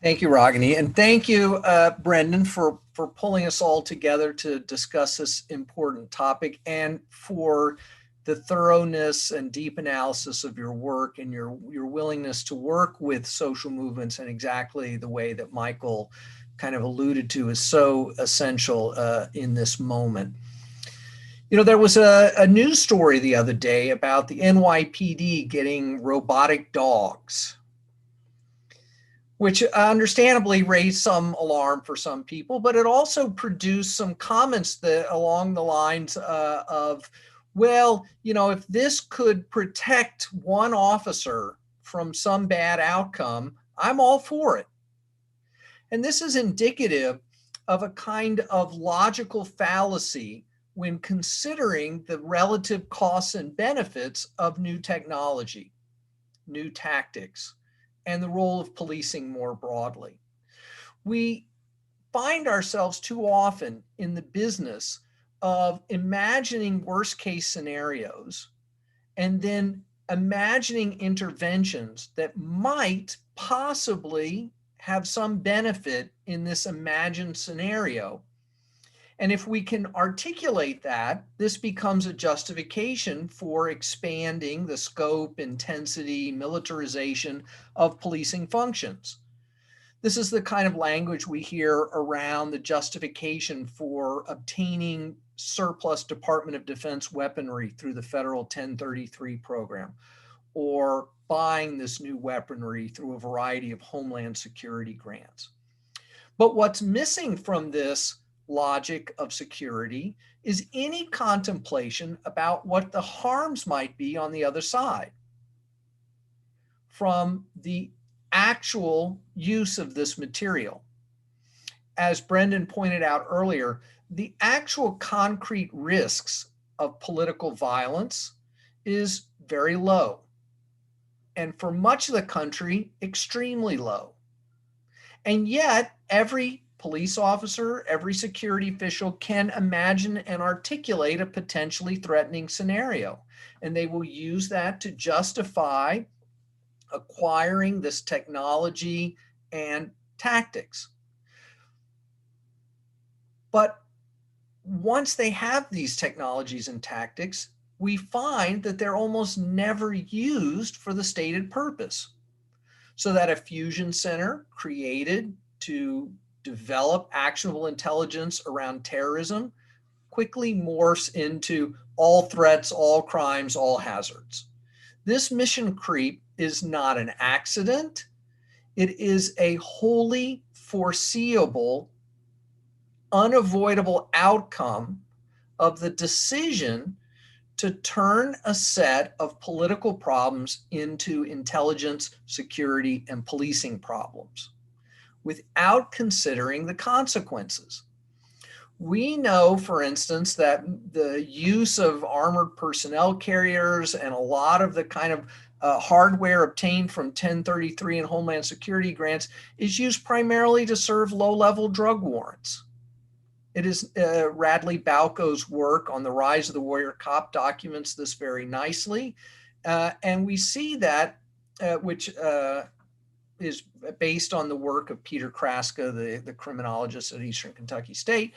Thank you, Ragini. And thank you, Brendan, for pulling us all together to discuss this important topic, and for the thoroughness and deep analysis of your work and your willingness to work with social movements in exactly the way that Michael kind of alluded to is so essential in this moment. You know, there was a news story the other day about the NYPD getting robotic dogs, which understandably raised some alarm for some people, but it also produced some comments that along the lines of, well, you know, if this could protect one officer from some bad outcome, I'm all for it. And this is indicative of a kind of logical fallacy when considering the relative costs and benefits of new technology, new tactics, and the role of policing more broadly. We find ourselves too often in the business of imagining worst case scenarios and then imagining interventions that might possibly have some benefit in this imagined scenario. And if we can articulate that, this becomes a justification for expanding the scope, intensity, militarization of policing functions. This is the kind of language we hear around the justification for obtaining surplus Department of Defense weaponry through the federal 1033 program, or buying this new weaponry through a variety of Homeland Security grants. But what's missing from this logic of security is any contemplation about what the harms might be on the other side from the actual use of this material. As Brendan pointed out earlier, the actual concrete risks of political violence is very low, and for much of the country, extremely low. And yet, every police officer, every security official can imagine and articulate a potentially threatening scenario, and they will use that to justify acquiring this technology and tactics. But once they have these technologies and tactics, we find that they're almost never used for the stated purpose. So that a fusion center created to develop actionable intelligence around terrorism quickly morphs into all threats, all crimes, all hazards. This mission creep is not an accident. It is a wholly foreseeable, unavoidable outcome of the decision to turn a set of political problems into intelligence, security, and policing problems without considering the consequences. We know, for instance, that the use of armored personnel carriers and a lot of the kind of hardware obtained from 1033 and Homeland Security grants is used primarily to serve low-level drug warrants. It is Radley Balco's work on the rise of the warrior cop documents this very nicely. And we see that, which is based on the work of Peter Kraska, the criminologist at Eastern Kentucky State.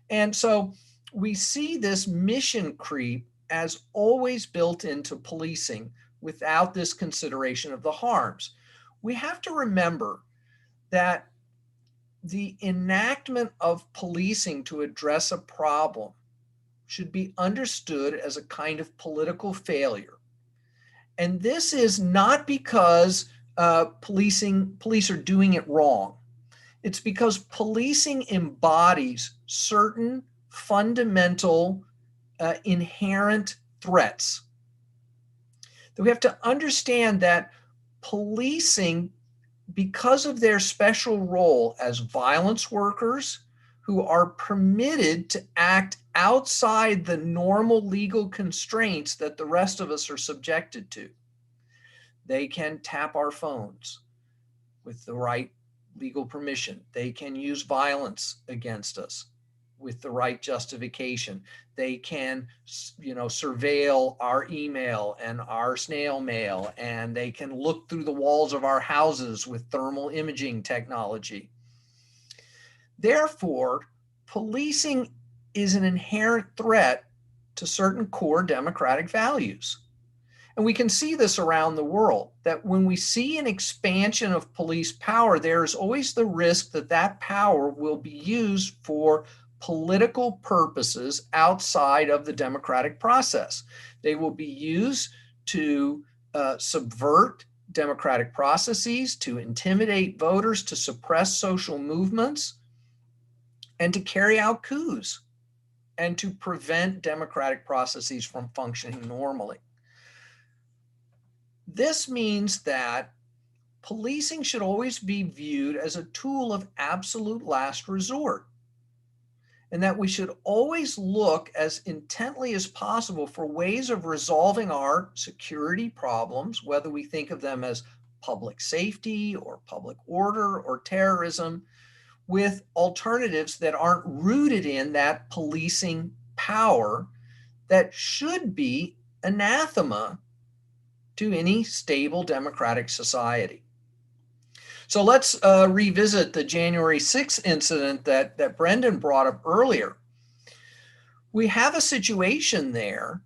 And so we see this mission creep as always built into policing without this consideration of the harms. We have to remember that the enactment of policing to address a problem should be understood as a kind of political failure. And this is not because police are doing it wrong. It's because policing embodies certain fundamental inherent threats. That we have to understand that policing, because of their special role as violence workers who are permitted to act outside the normal legal constraints that the rest of us are subjected to. They can tap our phones with the right legal permission. They can use violence against us with the right justification. They can, surveil our email and our snail mail, and they can look through the walls of our houses with thermal imaging technology. Therefore, policing is an inherent threat to certain core democratic values. And we can see this around the world, that when we see an expansion of police power, there is always the risk that that power will be used for political purposes outside of the democratic process. They will be used to subvert democratic processes, to intimidate voters, to suppress social movements, and to carry out coups, and to prevent democratic processes from functioning normally. This means that policing should always be viewed as a tool of absolute last resort, and that we should always look as intently as possible for ways of resolving our security problems, whether we think of them as public safety or public order or terrorism, with alternatives that aren't rooted in that policing power that should be anathema to any stable democratic society. So let's revisit the January 6th incident that Brendan brought up earlier. We have a situation there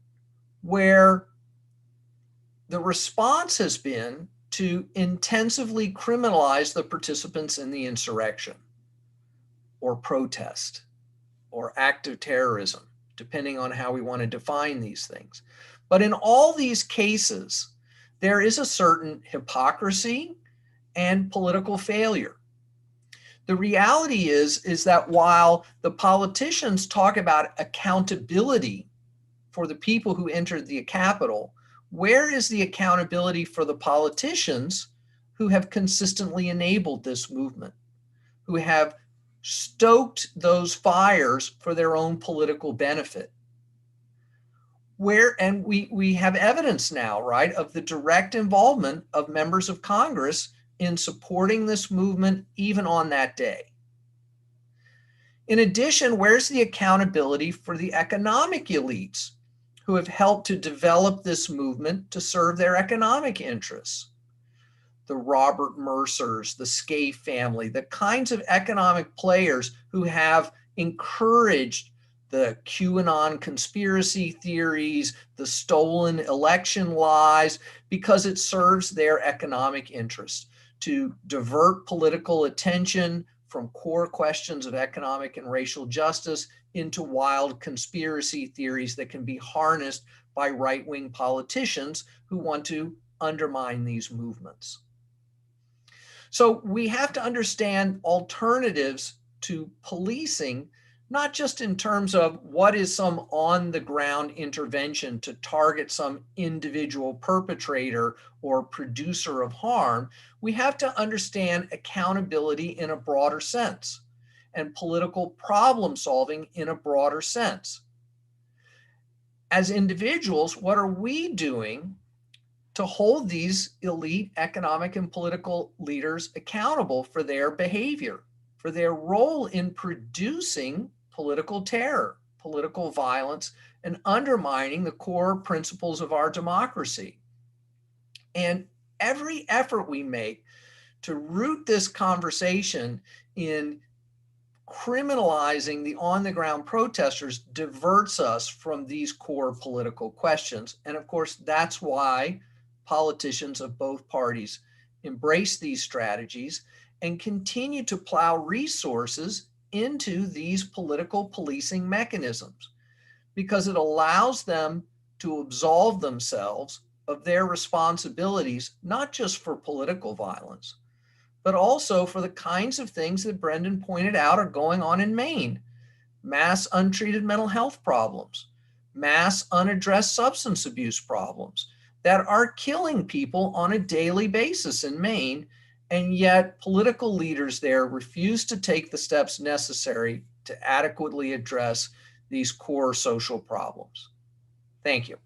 where the response has been to intensively criminalize the participants in the insurrection or protest or act of terrorism, depending on how we want to define these things. But in all these cases, there is a certain hypocrisy and political failure. The reality is that while the politicians talk about accountability for the people who entered the Capitol, where is the accountability for the politicians who have consistently enabled this movement, who have stoked those fires for their own political benefit? And we have evidence now, right, of the direct involvement of members of Congress in supporting this movement even on that day. In addition, where's the accountability for the economic elites who have helped to develop this movement to serve their economic interests? The Robert Mercers, the Scaife family, the kinds of economic players who have encouraged the QAnon conspiracy theories, the stolen election lies, because it serves their economic interests to divert political attention from core questions of economic and racial justice into wild conspiracy theories that can be harnessed by right-wing politicians who want to undermine these movements. So we have to understand alternatives to policing, not just in terms of what is some on-the-ground intervention to target some individual perpetrator or producer of harm. We have to understand accountability in a broader sense and political problem solving in a broader sense. As individuals, what are we doing to hold these elite economic and political leaders accountable for their behavior, for their role in producing political terror, political violence, and undermining the core principles of our democracy? And every effort we make to root this conversation in criminalizing the on-the-ground protesters diverts us from these core political questions. And of course, that's why politicians of both parties embrace these strategies and continue to plow resources into these political policing mechanisms, because it allows them to absolve themselves of their responsibilities, not just for political violence, but also for the kinds of things that Brendan pointed out are going on in Maine: mass untreated mental health problems, mass unaddressed substance abuse problems that are killing people on a daily basis in Maine. And yet political leaders there refuse to take the steps necessary to adequately address these core social problems. Thank you.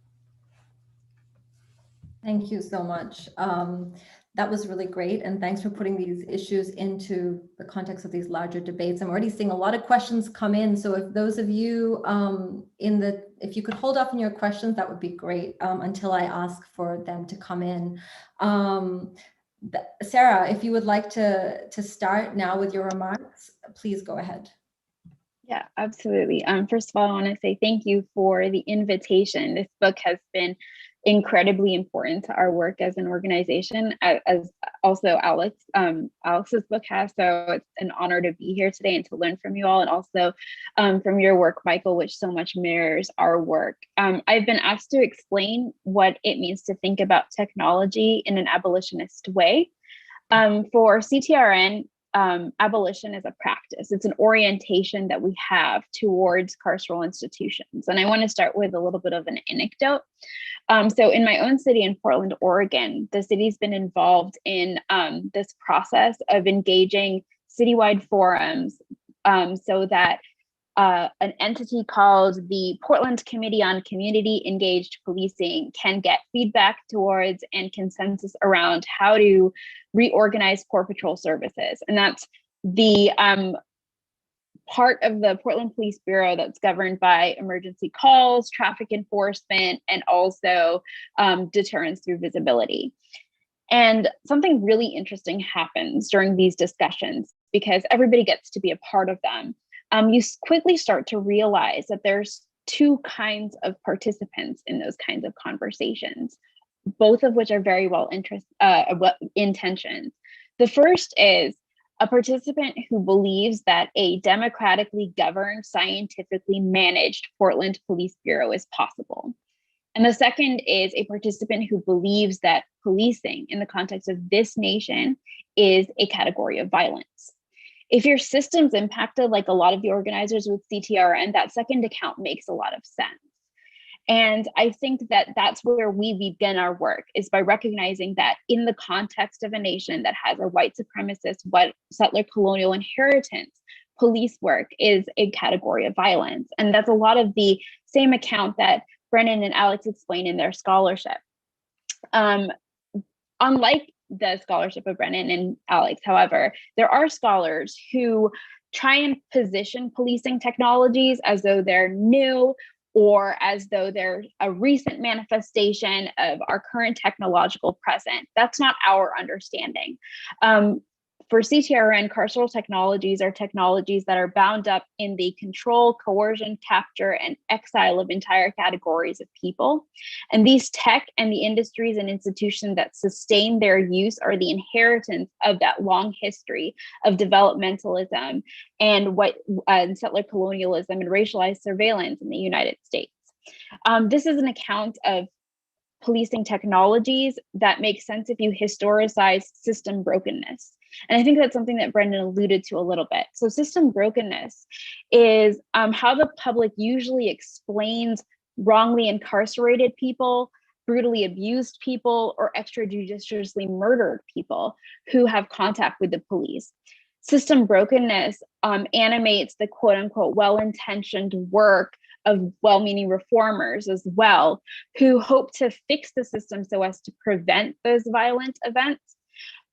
Thank you so much. That was really great. And thanks for putting these issues into the context of these larger debates. I'm already seeing a lot of questions come in. So if those of you if you could hold off on your questions, that would be great until I ask for them to come in. Sarah, if you would like to start now with your remarks, please go ahead. Yeah, absolutely. First of all, I want to say thank you for the invitation. This book has been incredibly important to our work as an organization, as also Alex's book has. So it's an honor to be here today and to learn from you all, and also from your work, Michael, which so much mirrors our work. I've been asked to explain what it means to think about technology in an abolitionist way. For CTRN, abolition is a practice. It's an orientation that we have towards carceral institutions. And I want to start with a little bit of an anecdote. So in my own city in Portland, Oregon, the city's been involved in this process of engaging citywide forums so that an entity called the Portland Committee on Community Engaged Policing can get feedback towards and consensus around how to reorganize core patrol services. And that's the part of the Portland Police Bureau that's governed by emergency calls, traffic enforcement, and also deterrence through visibility. And something really interesting happens during these discussions because everybody gets to be a part of them. You quickly start to realize that there's two kinds of participants in those kinds of conversations. both of which are very well intentioned. The first is a participant who believes that a democratically governed, scientifically managed Portland Police Bureau is possible. And the second is a participant who believes that policing in the context of this nation is a category of violence. If your system's impacted, like a lot of the organizers with CTRN, that second account makes a lot of sense. And I think that that's where we begin our work, is by recognizing that in the context of a nation that has a white supremacist, white settler colonial inheritance, police work is a category of violence. And that's a lot of the same account that Brennan and Alex explain in their scholarship. Unlike the scholarship of Brennan and Alex, however, there are scholars who try and position policing technologies as though they're new, or as though they're a recent manifestation of our current technological present. That's not our understanding. For CTRN, carceral technologies are technologies that are bound up in the control, coercion, capture, and exile of entire categories of people. And these tech and the industries and institutions that sustain their use are the inheritance of that long history of developmentalism and settler colonialism and racialized surveillance in the United States. This is an account of policing technologies that makes sense if you historicize system brokenness. And I think that's something that Brendan alluded to a little bit. So system brokenness is how the public usually explains wrongly incarcerated people, brutally abused people, or extrajudiciously murdered people who have contact with the police. System brokenness animates the quote unquote well-intentioned work of well-meaning reformers as well, who hope to fix the system so as to prevent those violent events.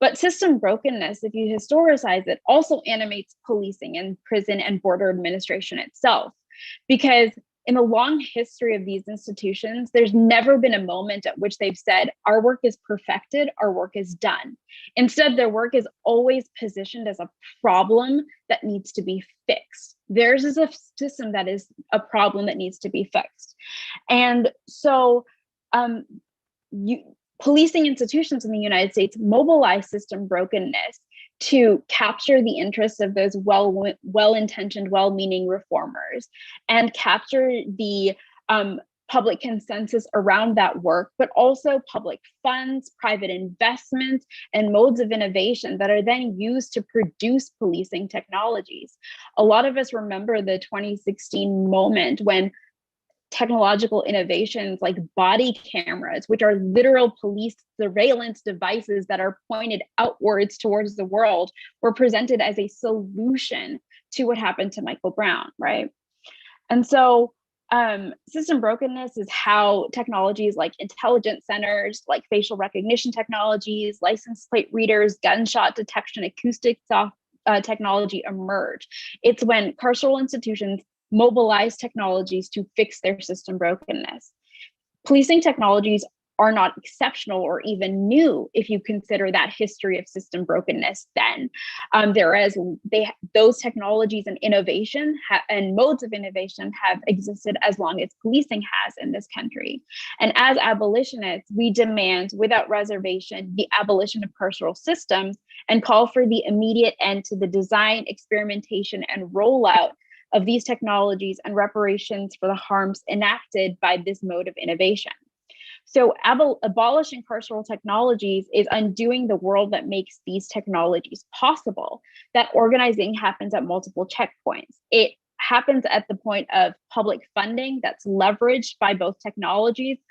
But system brokenness, if you historicize it, also animates policing and prison and border administration itself. Because in the long history of these institutions, there's never been a moment at which they've said, our work is perfected, our work is done. Instead, their work is always positioned as a problem that needs to be fixed. Theirs is a system that is a problem that needs to be fixed. And so policing institutions in the United States mobilize system brokenness to capture the interests of those well-intentioned, well-meaning reformers and capture the public consensus around that work, but also public funds, private investment, and modes of innovation that are then used to produce policing technologies. A lot of us remember the 2016 moment when technological innovations like body cameras, which are literal police surveillance devices that are pointed outwards towards the world, were presented as a solution to what happened to Michael Brown, right? And so system brokenness is how technologies like intelligence centers, like facial recognition technologies, license plate readers, gunshot detection, acoustic technology emerge. It's when carceral institutions mobilize technologies to fix their system brokenness. Policing technologies are not exceptional or even new if you consider that history of system brokenness then. Those technologies and innovation and modes of innovation have existed as long as policing has in this country. And as abolitionists, we demand without reservation the abolition of carceral systems and call for the immediate end to the design, experimentation, and rollout of these technologies and reparations for the harms enacted by this mode of innovation. So abolishing carceral technologies is undoing the world that makes these technologies possible. That organizing happens at multiple checkpoints. It happens at the point of public funding that's leveraged by both technologists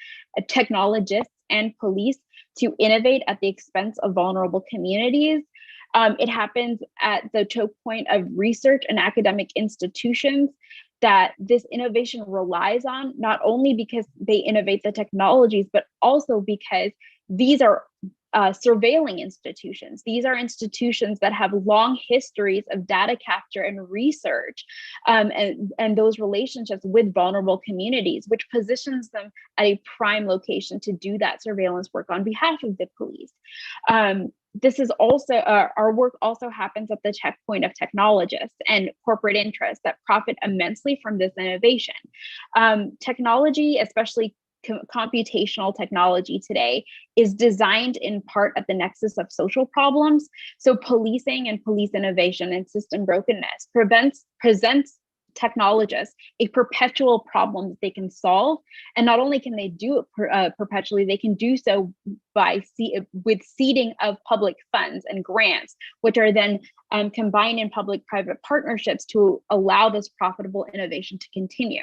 and police to innovate at the expense of vulnerable communities. It happens at the choke point of research and academic institutions that this innovation relies on, not only because they innovate the technologies, but also because these are surveilling institutions. These are institutions that have long histories of data capture and research and those relationships with vulnerable communities, which positions them at a prime location to do that surveillance work on behalf of the police. This is also, our work also happens at the checkpoint of technologists and corporate interests that profit immensely from this innovation. Technology, especially computational technology today is designed in part at the nexus of social problems. So policing and police innovation and system brokenness presents technologists a perpetual problem that they can solve. And not only can they do it perpetually, they can do so with seeding of public funds and grants, which are then combined in public-private partnerships to allow this profitable innovation to continue.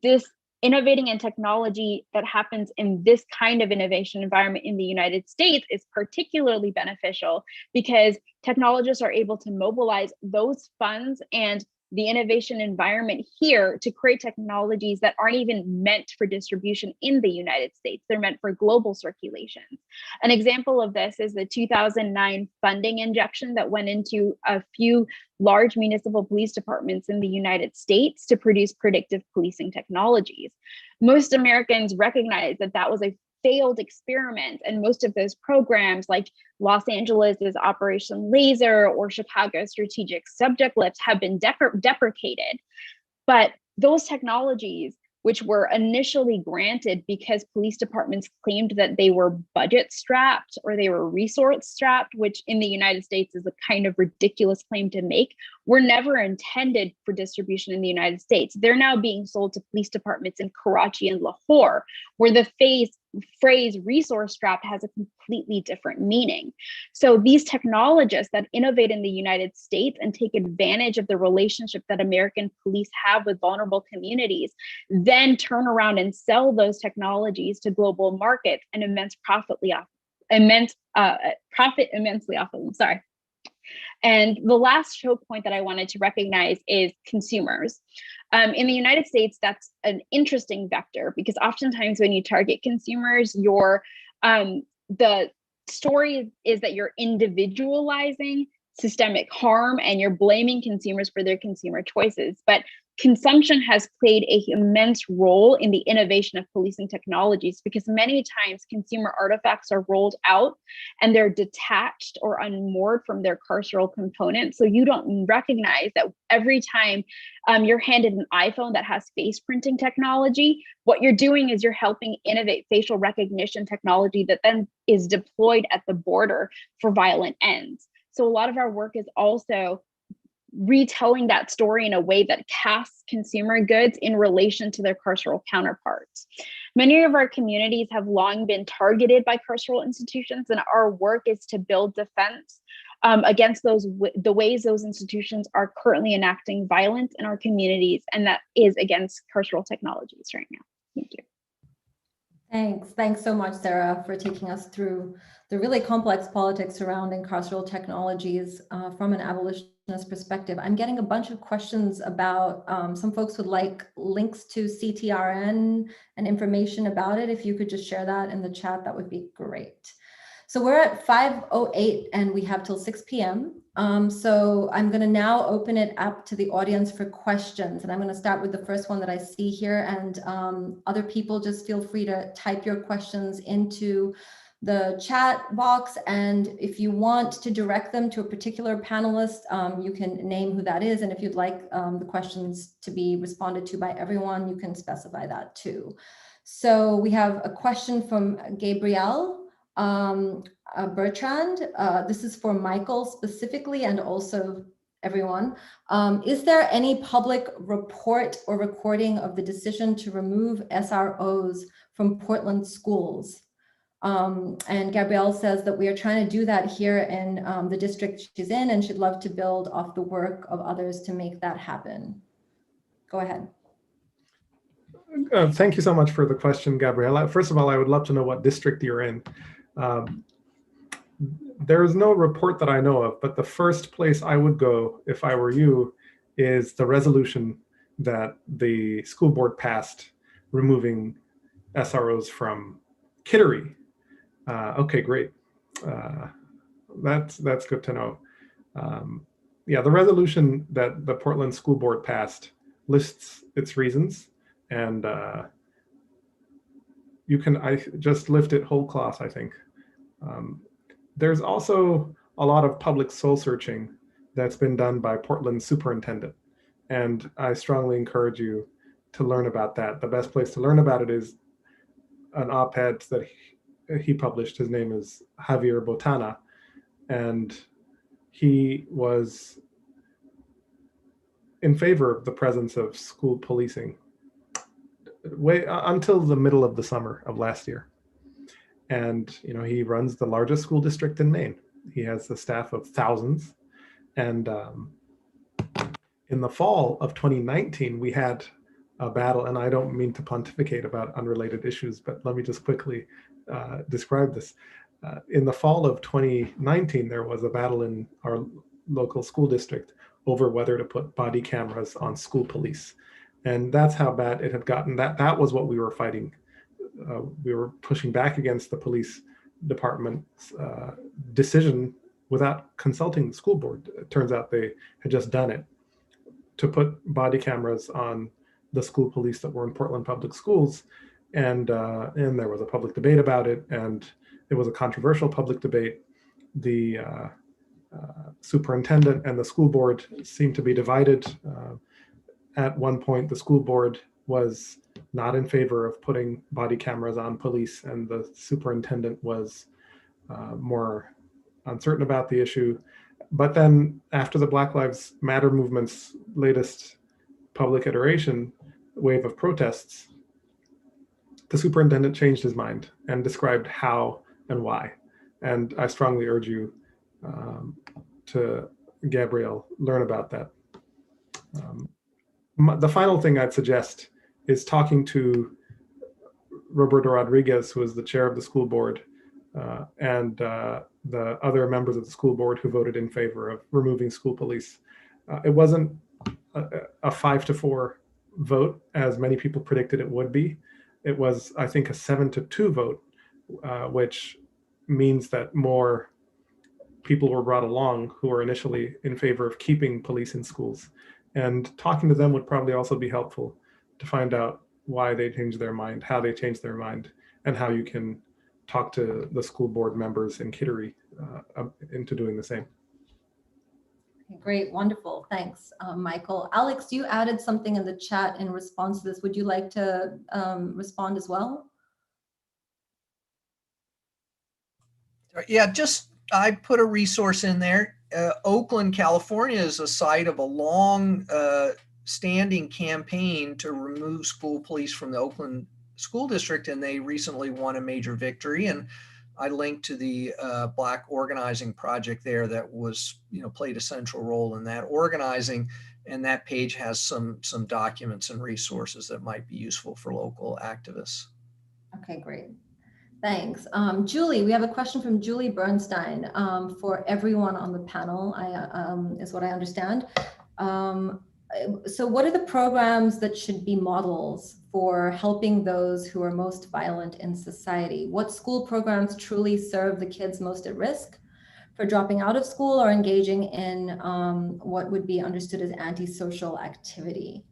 This innovating in technology that happens in this kind of innovation environment in the United States is particularly beneficial because technologists are able to mobilize those funds and the innovation environment here to create technologies that aren't even meant for distribution in the United States. They're meant for global circulation. An example of this is the 2009 funding injection that went into a few large municipal police departments in the United States to produce predictive policing technologies. Most Americans recognize that that was a failed experiment, and most of those programs like Los Angeles's Operation Laser or Chicago's Strategic Subject Lift have been deprecated. But those technologies, which were initially granted because police departments claimed that they were budget strapped or they were resource strapped, which in the United States is a kind of ridiculous claim to make, were never intended for distribution in the United States. They're now being sold to police departments in Karachi and Lahore, where the phrase resource strapped has a completely different meaning. So these technologists that innovate in the United States and take advantage of the relationship that American police have with vulnerable communities, then turn around and sell those technologies to global markets and profit immensely off of them. Sorry. And the last choke point that I wanted to recognize is consumers. In the United States, that's an interesting vector because oftentimes when you target consumers, the story is that you're individualizing systemic harm and you're blaming consumers for their consumer choices. But consumption has played an immense role in the innovation of policing technologies because many times consumer artifacts are rolled out and they're detached or unmoored from their carceral components. So you don't recognize that every time you're handed an iPhone that has face printing technology, what you're doing is you're helping innovate facial recognition technology that then is deployed at the border for violent ends. So a lot of our work is also retelling that story in a way that casts consumer goods in relation to their carceral counterparts. Many of our communities have long been targeted by carceral institutions, and our work is to build defense against the ways those institutions are currently enacting violence in our communities, and that is against carceral technologies right now. Thank you. Thanks so much, Sarah, for taking us through the really complex politics surrounding carceral technologies from an abolitionist perspective. I'm getting a bunch of questions about, some folks would like links to CTRN and information about it. If you could just share that in the chat, that would be great. So we're at 5:08 and we have till 6 p.m. So I'm going to now open it up to the audience for questions. And I'm going to start with the first one that I see here. And other people, just feel free to type your questions into the chat box. And if you want to direct them to a particular panelist, you can name who that is. And if you'd like the questions to be responded to by everyone, you can specify that too. So we have a question from Gabrielle Bertrand. This is for Michael specifically and also everyone. Is there any public report or recording of the decision to remove SROs from Portland schools? And Gabrielle says that we are trying to do that here in the district she's in, and she'd love to build off the work of others to make that happen. Go ahead. Thank you so much for the question, Gabriella. First of all, I would love to know what district you're in. There is no report that I know of, but the first place I would go if I were you is the resolution that the school board passed removing SROs from Kittery. Okay, great. That's good to know. Yeah, the resolution that the Portland School Board passed lists its reasons, and I just lift it whole cloth, I think. There's also a lot of public soul searching that's been done by Portland's superintendent, and I strongly encourage you to learn about that, the best place to learn about it is an op-ed that he published. His name is Javier Botana, and he was in favor of the presence of school policing until the middle of the summer of last year. And he runs the largest school district in Maine. He has a staff of thousands. And in the fall of 2019, we had a battle, and I don't mean to pontificate about unrelated issues, but let me just quickly describe this. In the fall of 2019, there was a battle in our local school district over whether to put body cameras on school police. And that's how bad it had gotten. That was what we were fighting. We were pushing back against the police department's decision without consulting the school board. It turns out they had just done it to put body cameras on the school police that were in Portland Public Schools. And there was a public debate about it, and it was a controversial public debate. The superintendent and the school board seemed to be divided. At one point, the school board was not in favor of putting body cameras on police, and the superintendent was more uncertain about the issue. But then after the Black Lives Matter movement's latest public iteration wave of protests, the superintendent changed his mind and described how and why. And I strongly urge you to, Gabrielle, learn about that. The final thing I'd suggest is talking to Roberto Rodriguez, who is the chair of the school board, and the other members of the school board who voted in favor of removing school police. It wasn't a 5-4 vote, as many people predicted it would be. It was, I think, a 7-2 vote, which means that more people were brought along who were initially in favor of keeping police in schools. And talking to them would probably also be helpful to find out why they changed their mind, how they changed their mind, and how you can talk to the school board members in Kittery into doing the same. Great, wonderful, thanks, Michael. Alex, you added something in the chat in response to this. Would you like to respond as well? Yeah, I put a resource in there. Oakland, California is a site of a long standing campaign to remove school police from the Oakland School District, and they recently won a major victory. And I linked to the Black organizing project there that was, played a central role in that organizing. And that page has some documents and resources that might be useful for local activists. Okay, great. Thanks. Julie, we have a question from Julie Bernstein for everyone on the panel, is what I understand. So what are the programs that should be models for helping those who are most violent in society? What school programs truly serve the kids most at risk for dropping out of school or engaging in what would be understood as antisocial activity?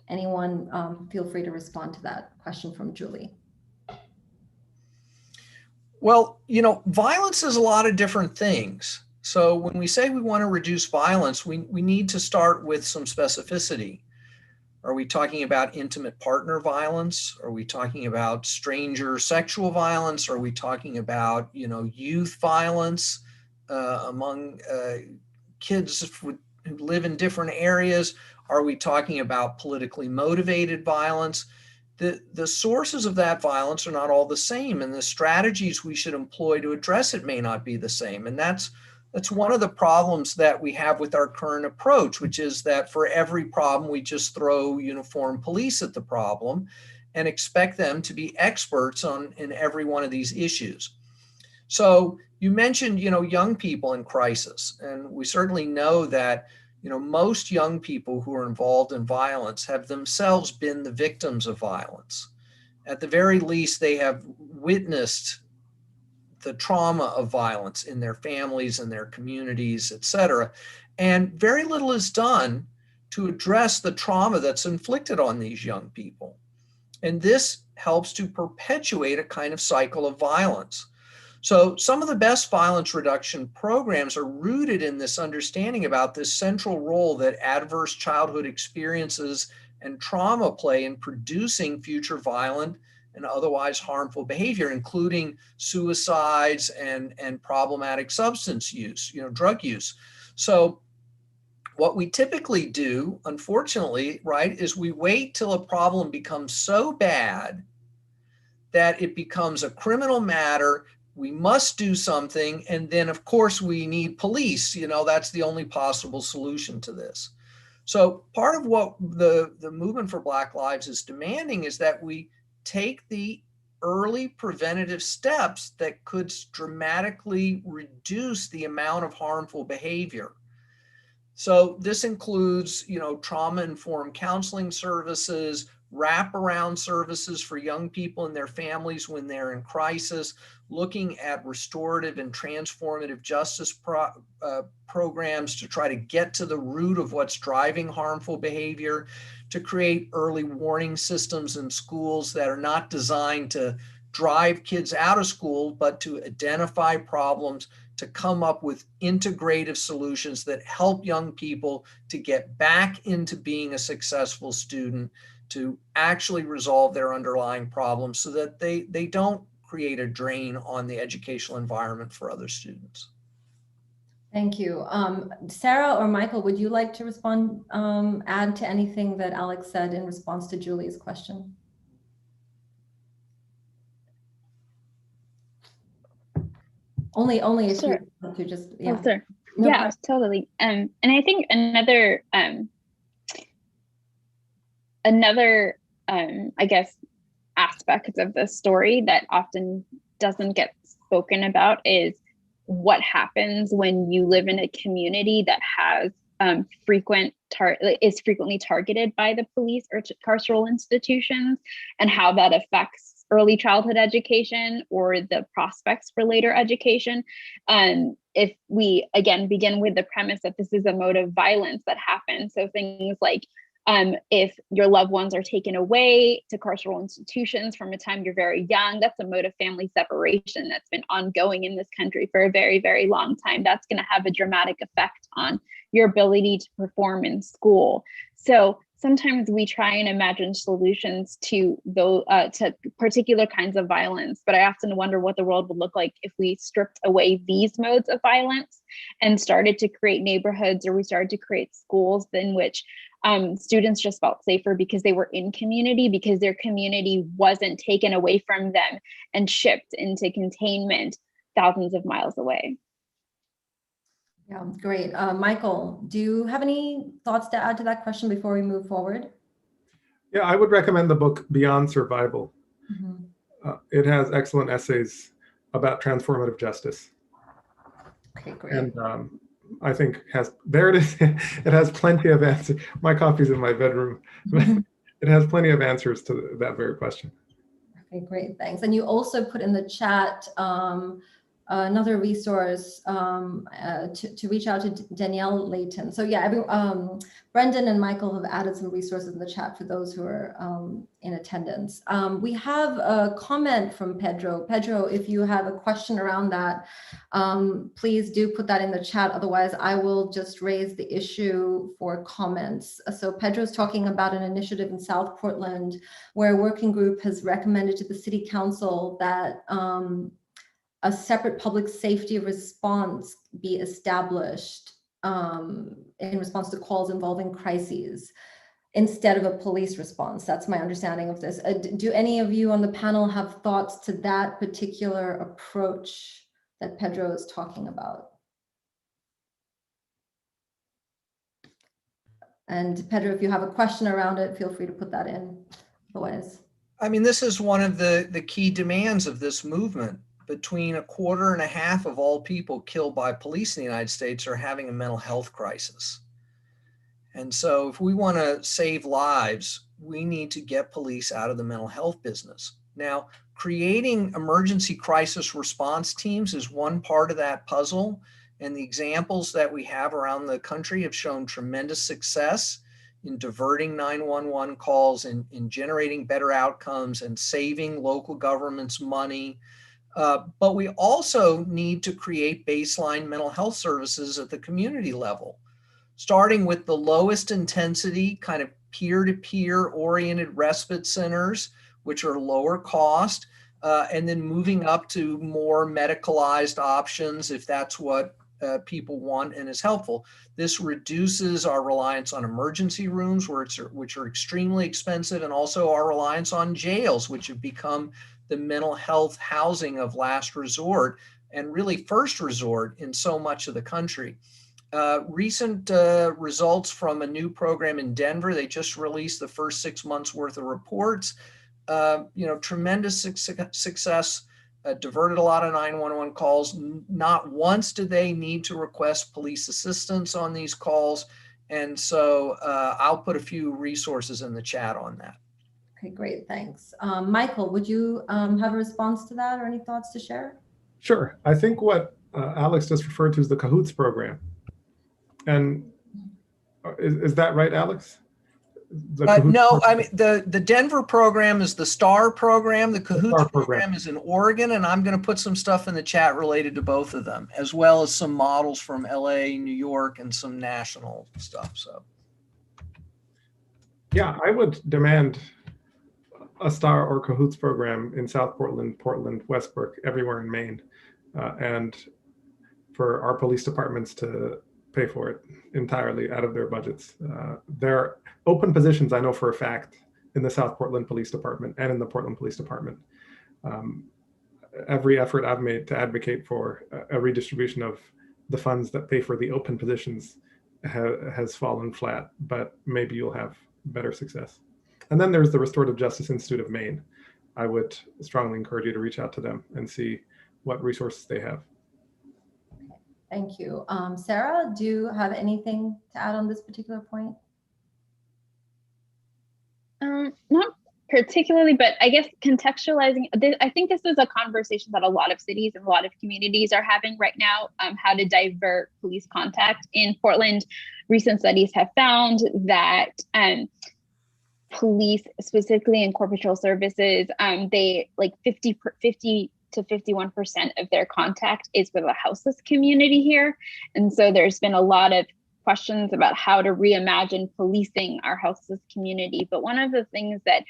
Anyone feel free to respond to that question from Julie. Well, violence is a lot of different things. So when we say we want to reduce violence, we need to start with some specificity. Are we talking about intimate partner violence? Are we talking about stranger sexual violence? Are we talking about, youth violence among kids who live in different areas? Are we talking about politically motivated violence? The sources of that violence are not all the same, and the strategies we should employ to address it may not be the same. And that's one of the problems that we have with our current approach, which is that for every problem, we just throw uniformed police at the problem and expect them to be experts in every one of these issues. So you mentioned, young people in crisis, and we certainly know that most young people who are involved in violence have themselves been the victims of violence. At the very least, they have witnessed the trauma of violence in their families and their communities, et cetera. And very little is done to address the trauma that's inflicted on these young people. And this helps to perpetuate a kind of cycle of violence. So some of the best violence reduction programs are rooted in this understanding about this central role that adverse childhood experiences and trauma play in producing future violent and otherwise harmful behavior, including suicides and problematic substance use, drug use. So what we typically do, unfortunately, right, is we wait till a problem becomes so bad that it becomes a criminal matter. We must do something. And then, of course, we need police. That's the only possible solution to this. So part of what the Movement for Black Lives is demanding is that we take the early preventative steps that could dramatically reduce the amount of harmful behavior. So this includes, trauma-informed counseling services, wraparound services for young people and their families when they're in crisis, looking at restorative and transformative justice programs to try to get to the root of what's driving harmful behavior, to create early warning systems in schools that are not designed to drive kids out of school, but to identify problems, to come up with integrative solutions that help young people to get back into being a successful student, to actually resolve their underlying problems so that they don't create a drain on the educational environment for other students. Thank you. Sarah or Michael, would you like to respond, add to anything that Alex said in response to Julie's question? Only if Sure. you want to just, Oh, sure. No Yeah, problem. totally. And I think another I guess aspect of the story that often doesn't get spoken about is what happens when you live in a community that has is frequently targeted by the police or carceral institutions, and how that affects early childhood education or the prospects for later education. If we again begin with the premise that this is a mode of violence that happens, so things like if your loved ones are taken away to carceral institutions from a time you're very young, that's a mode of family separation that's been ongoing in this country for a very, very long time. That's going to have a dramatic effect on your ability to perform in school. So sometimes we try and imagine solutions to particular kinds of violence, but I often wonder what the world would look like if we stripped away these modes of violence and started to create neighborhoods, or we started to create schools in which students just felt safer because they were in community, because their community wasn't taken away from them and shipped into containment thousands of miles away. Yeah, great. Michael, do you have any thoughts to add to that question before we move forward? Yeah, I would recommend the book Beyond Survival. Mm-hmm. It has excellent essays about transformative justice. Okay, great. And I think there it is. It has plenty of answers. My copy's in my bedroom. Mm-hmm. It has plenty of answers to that very question. Okay, great, thanks. And you also put in the chat another resource to reach out to Danielle Layton. So yeah, Brendan and Michael have added some resources in the chat for those who are in attendance. We have a comment from Pedro. Pedro, if you have a question around that, please do put that in the chat. Otherwise, I will just raise the issue for comments. So Pedro's talking about an initiative in South Portland where a working group has recommended to the City Council that a separate public safety response be established in response to calls involving crises instead of a police response. That's my understanding of this. Do any of you on the panel have thoughts to that particular approach that Pedro is talking about? And Pedro, if you have a question around it, feel free to put that in. Otherwise, I mean, this is one of the key demands of this movement. Between 1.25 of all people killed by police in the United States are having a mental health crisis. And so if we want to save lives, we need to get police out of the mental health business. Now, creating emergency crisis response teams is one part of that puzzle. And the examples that we have around the country have shown tremendous success in diverting 911 calls, in generating better outcomes and saving local governments money. But we also need to create baseline mental health services at the community level, starting with the lowest intensity kind of peer-to-peer oriented respite centers, which are lower cost, and then moving up to more medicalized options if that's what people want and is helpful. This reduces our reliance on emergency rooms, which are extremely expensive, and also our reliance on jails, which have become the mental health housing of last resort and really first resort in so much of the country. Recent results from a new program in Denver, they just released the first 6 months worth of reports. Tremendous success, diverted a lot of 911 calls. Not once did they need to request police assistance on these calls. And so I'll put a few resources in the chat on that. Okay, great, thanks. Michael, would you have a response to that or any thoughts to share? Sure. I think what Alex just referred to is the CAHOOTS program. And is that right, Alex? No, I mean, the Denver program is the STAR program. The CAHOOTS program is in Oregon, and I'm going to put some stuff in the chat related to both of them, as well as some models from LA, New York, and some national stuff. So, yeah, I would demand a STAR or CAHOOTS program in South Portland, Westbrook, everywhere in Maine, and for our police departments to pay for it entirely out of their budgets. There are open positions, I know for a fact, in the South Portland Police Department and in the Portland Police Department. Every effort I've made to advocate for a redistribution of the funds that pay for the open positions has fallen flat, but maybe you'll have better success. And then there's the Restorative Justice Institute of Maine. I would strongly encourage you to reach out to them and see what resources they have. Thank you. Sarah, do you have anything to add on this particular point? Not particularly, but I guess contextualizing, I think this is a conversation that a lot of cities and a lot of communities are having right now, how to divert police contact. In Portland, recent studies have found that police, specifically in corporate patrol services, they like 50 to 51% of their contact is with the houseless community here. And so there's been a lot of questions about how to reimagine policing our houseless community. But one of the things that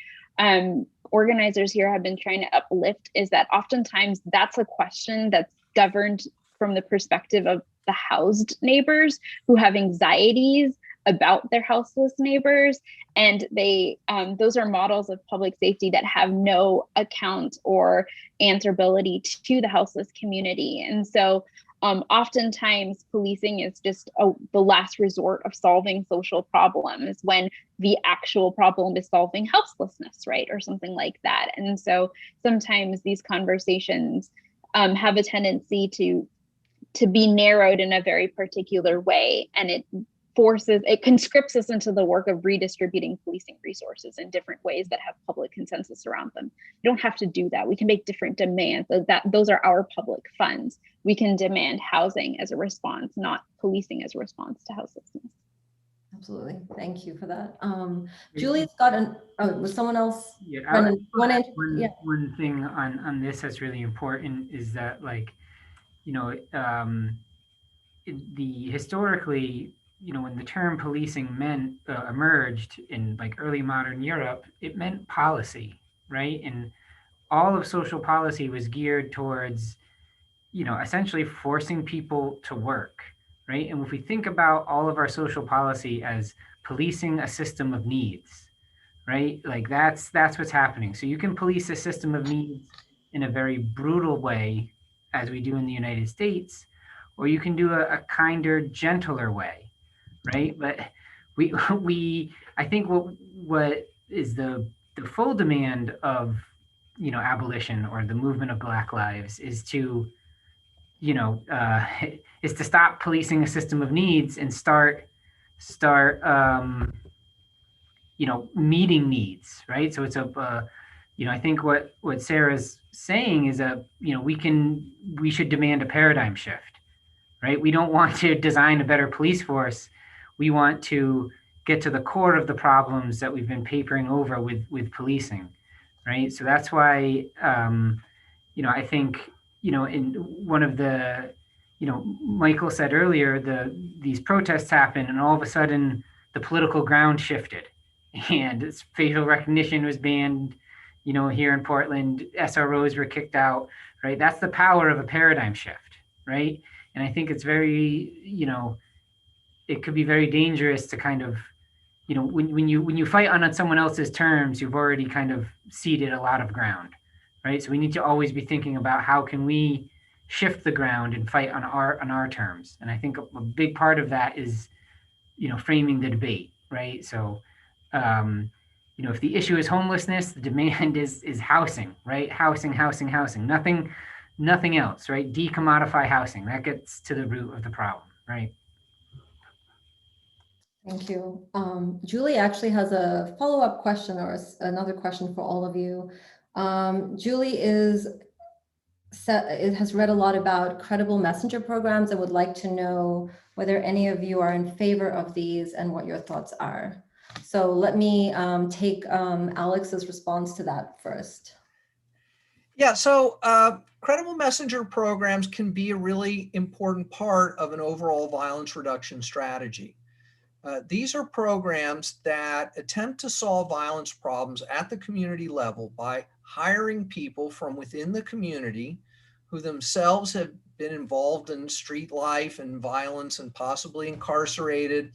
organizers here have been trying to uplift is that oftentimes that's a question that's governed from the perspective of the housed neighbors who have anxieties about their houseless neighbors, and they those are models of public safety that have no account or answerability to the houseless community. And so oftentimes policing is just the last resort of solving social problems when the actual problem is solving houselessness, right, or something like that. And so sometimes these conversations have a tendency to be narrowed in a very particular way, and it conscripts us into the work of redistributing policing resources in different ways that have public consensus around them. You don't have to do that. We can make different demands. Those are our public funds. We can demand housing as a response, not policing as a response to houselessness. Absolutely. Thank you for that. Julie's got was someone else? Yeah, one thing on this that's really important is that, like, historically, when the term policing emerged in like early modern Europe, it meant policy, right? And all of social policy was geared towards, essentially forcing people to work, right? And if we think about all of our social policy as policing a system of needs, right? Like that's what's happening. So you can police a system of needs in a very brutal way, as we do in the United States, or you can do a kinder, gentler way. Right, but I think what is the full demand of abolition or the movement of Black Lives is to stop policing a system of needs and start meeting needs, right? So it's I think what Sarah's saying is we should demand a paradigm shift, right? We don't want to design a better police force. We want to get to the core of the problems that we've been papering over with policing, right? So that's why, I think, in one of the, Michael said earlier, these protests happened and all of a sudden the political ground shifted, and facial recognition was banned, here in Portland. SROs were kicked out, right? That's the power of a paradigm shift, right? And I think it's very, it could be very dangerous to kind of, when you fight on someone else's terms, you've already kind of ceded a lot of ground, right? So we need to always be thinking about how can we shift the ground and fight on our terms. And I think a big part of that is, framing the debate, right? So, if the issue is homelessness, the demand is housing, right? Housing, nothing else, right? Decommodify housing. That gets to the root of the problem, right? Thank you. Julie actually has a follow-up question or another question for all of you. Julie has read a lot about credible messenger programs and would like to know whether any of you are in favor of these and what your thoughts are. So let me take Alex's response to that first. Yeah, so credible messenger programs can be a really important part of an overall violence reduction strategy. These are programs that attempt to solve violence problems at the community level by hiring people from within the community who themselves have been involved in street life and violence and possibly incarcerated,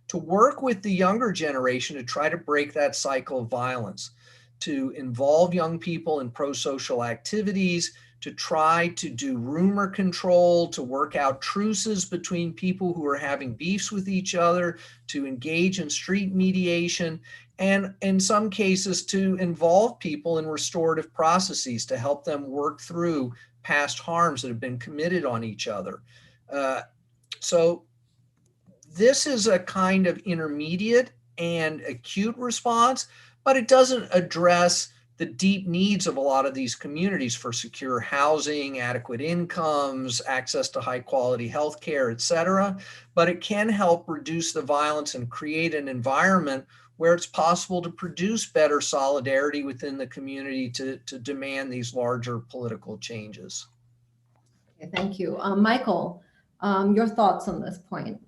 to work with the younger generation to try to break that cycle of violence, to involve young people in pro-social activities, to try to do rumor control, to work out truces between people who are having beefs with each other, to engage in street mediation, and in some cases to involve people in restorative processes to help them work through past harms that have been committed on each other. So this is a kind of intermediate and acute response, but it doesn't address the deep needs of a lot of these communities for secure housing, adequate incomes, access to high quality health care, et cetera. But it can help reduce the violence and create an environment where it's possible to produce better solidarity within the community to demand these larger political changes. Okay, thank you. Michael, your thoughts on this point?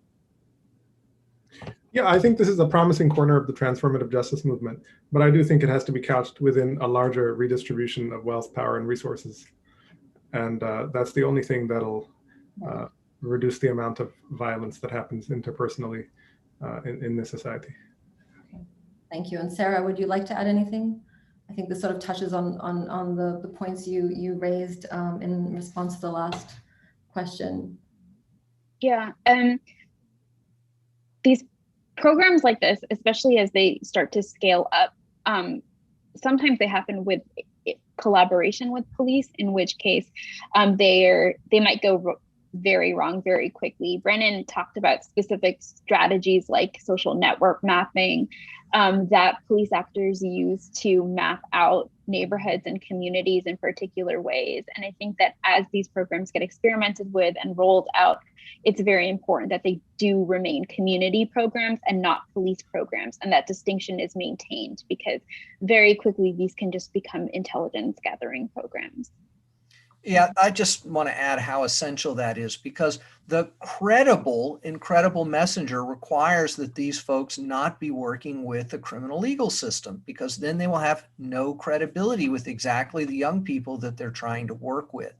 Yeah, I think this is a promising corner of the transformative justice movement, but I do think it has to be couched within a larger redistribution of wealth, power, and resources. And that's the only thing that'll reduce the amount of violence that happens interpersonally in this society. Okay. Thank you. And Sarah, would you like to add anything? I think this sort of touches on the points you raised in response to the last question. Yeah, these programs like this, especially as they start to scale up, sometimes they happen with collaboration with police, in which case they might go very wrong very quickly. Brennan talked about specific strategies like social network mapping that police actors use to map out neighborhoods and communities in particular ways. And I think that as these programs get experimented with and rolled out, it's very important that they do remain community programs and not police programs. And that distinction is maintained, because very quickly these can just become intelligence gathering programs. Yeah, I just want to add how essential that is, because the incredible messenger requires that these folks not be working with the criminal legal system, because then they will have no credibility with exactly the young people that they're trying to work with.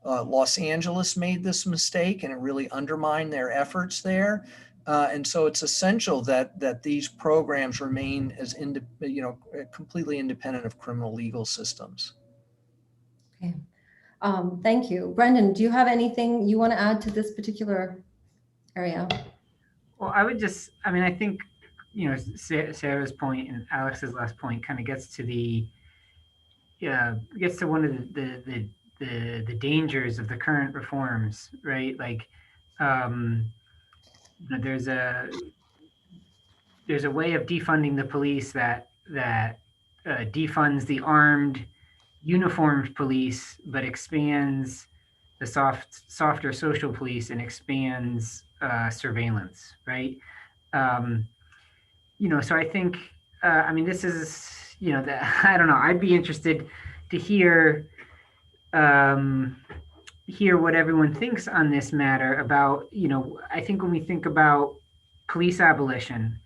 Los Angeles made this mistake, and it really undermined their efforts there. And so it's essential that these programs remain as completely independent of criminal legal systems. Okay. Thank you. Brendan, do you have anything you want to add to this particular area? Well, I think, Sarah's point and Alex's last point kind of gets to one of the dangers of the current reforms, right? Like, there's a way of defunding the police that defunds the armed, uniformed police, but expands the softer social police and expands surveillance, right? So I think, this is, I don't know, I'd be interested to hear what everyone thinks on this matter about, I think when we think about police abolition,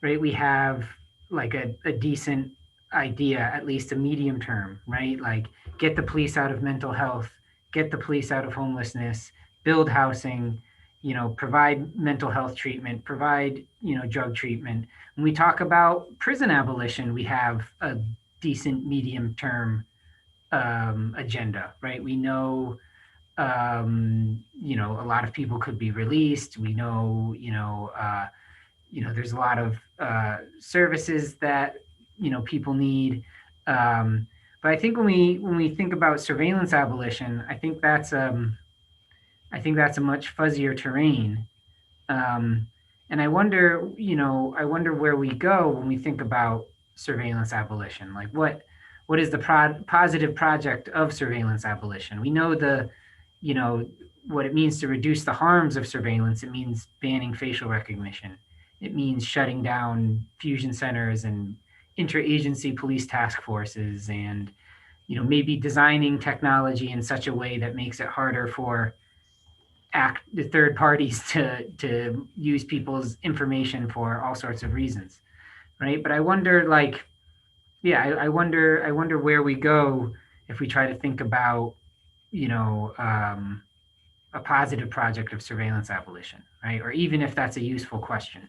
right, we have like a decent idea, at least a medium term, right? Like get the police out of mental health, get the police out of homelessness, build housing, provide mental health treatment, provide, drug treatment. When we talk about prison abolition, we have a decent medium term agenda, right? We know, a lot of people could be released. We know, there's a lot of services that people need. But I think when we think about surveillance abolition, I think that's a much fuzzier terrain. And I wonder where we go when we think about surveillance abolition. Like what is the positive project of surveillance abolition? We know what it means to reduce the harms of surveillance. It means banning facial recognition. It means shutting down fusion centers and interagency police task forces, and maybe designing technology in such a way that makes it harder for the third parties to use people's information for all sorts of reasons, right? But I wonder, I wonder where we go if we try to think about a positive project of surveillance abolition, right? Or even if that's a useful question.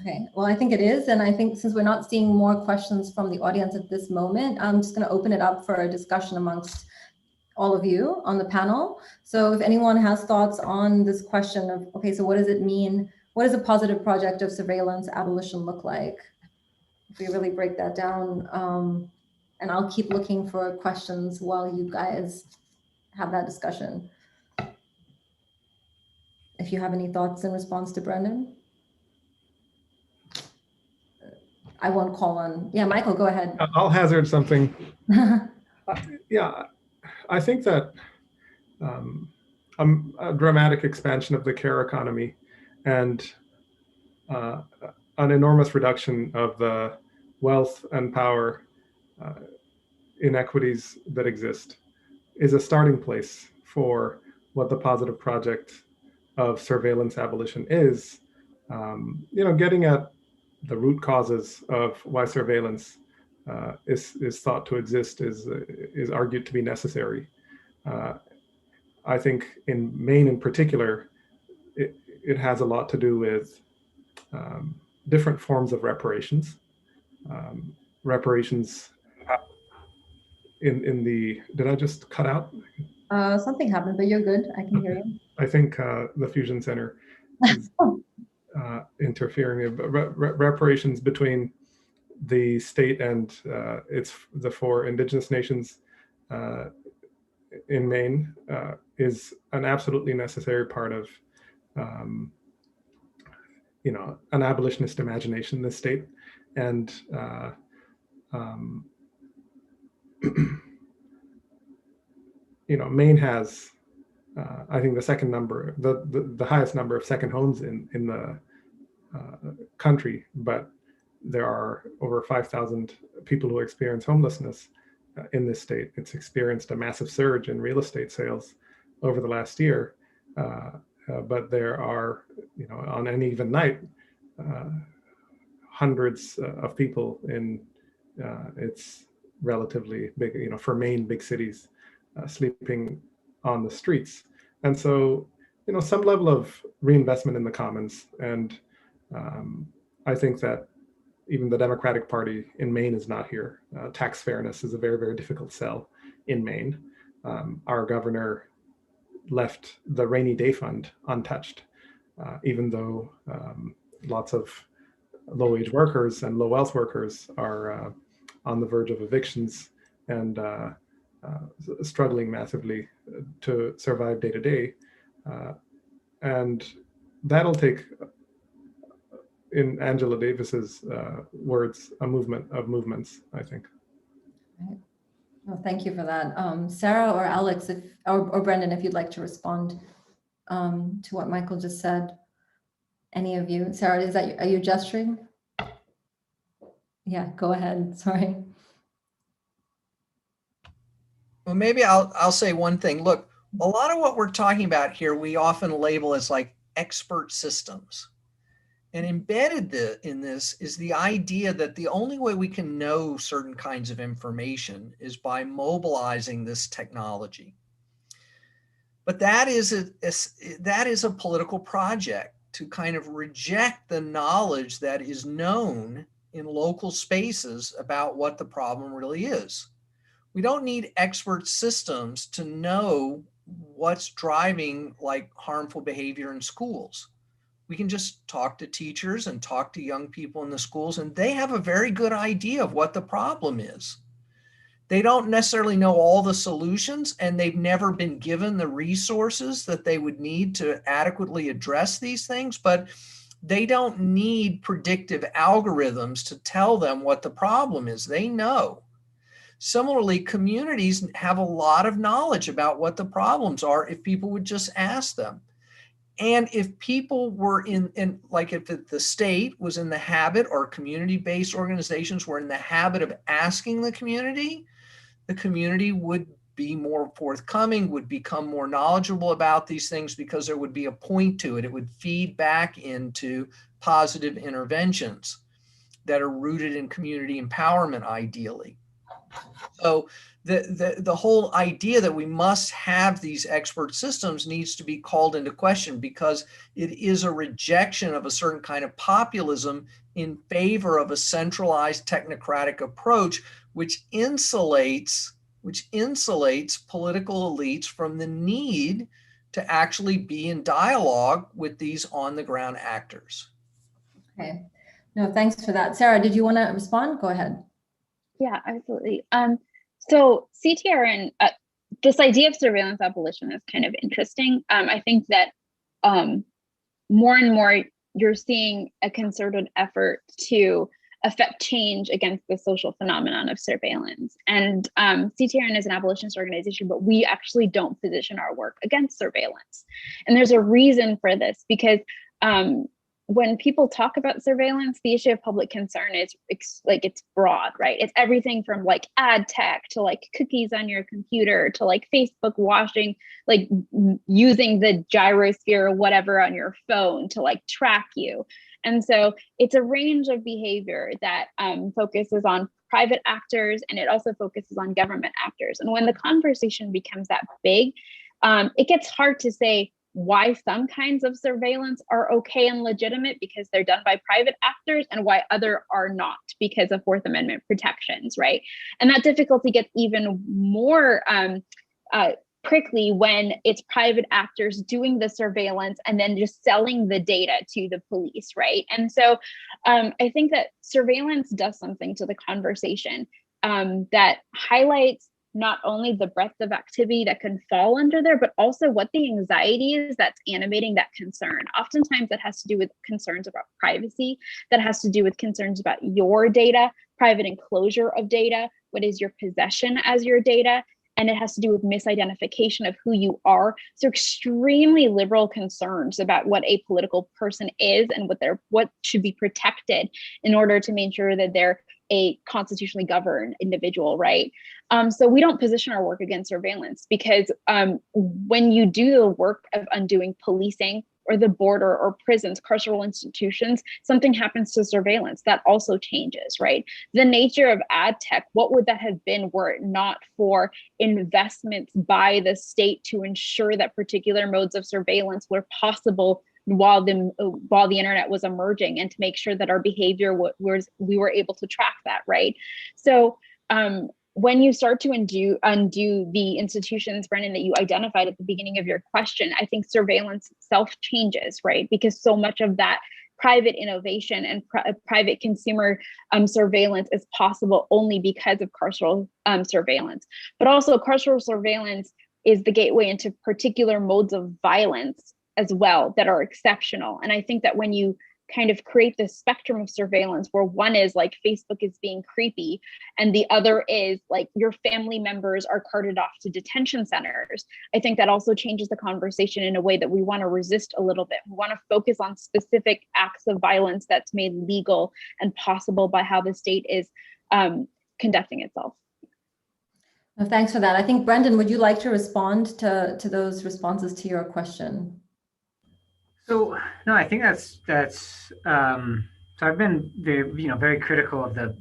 Okay, well, I think it is. And I think since we're not seeing more questions from the audience at this moment, I'm just going to open it up for a discussion amongst all of you on the panel. So if anyone has thoughts on this question of, okay, so what does it mean? What does a positive project of surveillance abolition look like? If we really break that down, and I'll keep looking for questions while you guys have that discussion. If you have any thoughts in response to Brendan. I won't call on, yeah, Michael, go ahead. I'll hazard something. Yeah, I think that a dramatic expansion of the care economy and an enormous reduction of the wealth and power inequities that exist is a starting place for what the positive project of surveillance abolition is. Getting at the root causes of why surveillance is thought to exist is argued to be necessary. I think in Maine in particular, it has a lot to do with different forms of reparations. Reparations in the, did I just cut out? Something happened, but you're good. I can hear you. I think the Fusion Center is interfering. Reparations between the state and the four indigenous nations in Maine is an absolutely necessary part of an abolitionist imagination in the state. And Maine has I think the second number, the highest number of second homes in the country, but there are over 5,000 people who experience homelessness in this state. It's experienced a massive surge in real estate sales over the last year, but there are, on any given night, hundreds of people in its relatively big, for Maine, big cities, sleeping on the streets. And so, some level of reinvestment in the commons. And I think that even the Democratic Party in Maine is not here. Tax fairness is a very, very difficult sell in Maine. Our governor left the rainy day fund untouched, even though lots of low-wage workers and low-wealth workers are on the verge of evictions and struggling massively to survive day to day. And that'll take, in Angela Davis's words, a movement of movements, I think. Right. Well, thank you for that. Sarah or Alex, or Brendan, if you'd like to respond to what Michael just said. Any of you? Sarah, are you gesturing? Yeah, go ahead. Sorry. Well, maybe I'll say one thing. Look, a lot of what we're talking about here, we often label as like expert systems. And embedded in this is the idea that the only way we can know certain kinds of information is by mobilizing this technology. But that is a political project to kind of reject the knowledge that is known in local spaces about what the problem really is. We don't need expert systems to know what's driving like harmful behavior in schools. We can just talk to teachers and talk to young people in the schools, and they have a very good idea of what the problem is. They don't necessarily know all the solutions, and they've never been given the resources that they would need to adequately address these things, but they don't need predictive algorithms to tell them what the problem is. They know. Similarly, communities have a lot of knowledge about what the problems are if people would just ask them. And if people were like if the state was in the habit, or community-based organizations were in the habit of asking the community would be more forthcoming, would become more knowledgeable about these things, because there would be a point to it. It would feed back into positive interventions that are rooted in community empowerment, ideally. So the whole idea that we must have these expert systems needs to be called into question, because it is a rejection of a certain kind of populism in favor of a centralized technocratic approach, which insulates political elites from the need to actually be in dialogue with these on the ground actors. Okay. No, thanks for that. Sarah, did you want to respond? Go ahead. Yeah, absolutely. So CTRN, this idea of surveillance abolition is kind of interesting. I think that more and more you're seeing a concerted effort to affect change against the social phenomenon of surveillance. And CTRN is an abolitionist organization, but we actually don't position our work against surveillance. And there's a reason for this, because when people talk about surveillance, the issue of public concern is it's broad, right? It's everything from like ad tech to like cookies on your computer to like Facebook watching, like using the gyrosphere or whatever on your phone to like track you. And so it's a range of behavior that focuses on private actors, and it also focuses on government actors. And when the conversation becomes that big, it gets hard to say why some kinds of surveillance are okay and legitimate because they're done by private actors, and why other are not because of Fourth Amendment protections, right? And that difficulty gets even more prickly when it's private actors doing the surveillance and then just selling the data to the police, right? And so I think that surveillance does something to the conversation that highlights not only the breadth of activity that can fall under there, but also what the anxiety is that's animating that concern. Oftentimes that has to do with concerns about privacy, that has to do with concerns about your data, private enclosure of data, what is your possession as your data, and it has to do with misidentification of who you are. So extremely liberal concerns about what a political person is and what should be protected in order to make sure that they're a constitutionally governed individual, right? So we don't position our work against surveillance, because when you do the work of undoing policing or the border or prisons, carceral institutions, something happens to surveillance that also changes, right? The nature of ad tech, what would that have been were it not for investments by the state to ensure that particular modes of surveillance were possible while the internet was emerging, and to make sure that our behavior we were able to track that, right? So when you start to undo the institutions, Brendan, that you identified at the beginning of your question, I think surveillance itself changes, right? Because so much of that private innovation and private consumer surveillance is possible only because of carceral surveillance. But also carceral surveillance is the gateway into particular modes of violence as well that are exceptional. And I think that when you kind of create this spectrum of surveillance where one is like Facebook is being creepy and the other is like your family members are carted off to detention centers, I think that also changes the conversation in a way that we want to resist a little bit. We want to focus on specific acts of violence that's made legal and possible by how the state is conducting itself. Well, thanks for that. I think, Brendan, would you like to respond to those responses to your question? So no, I think so I've been very critical of the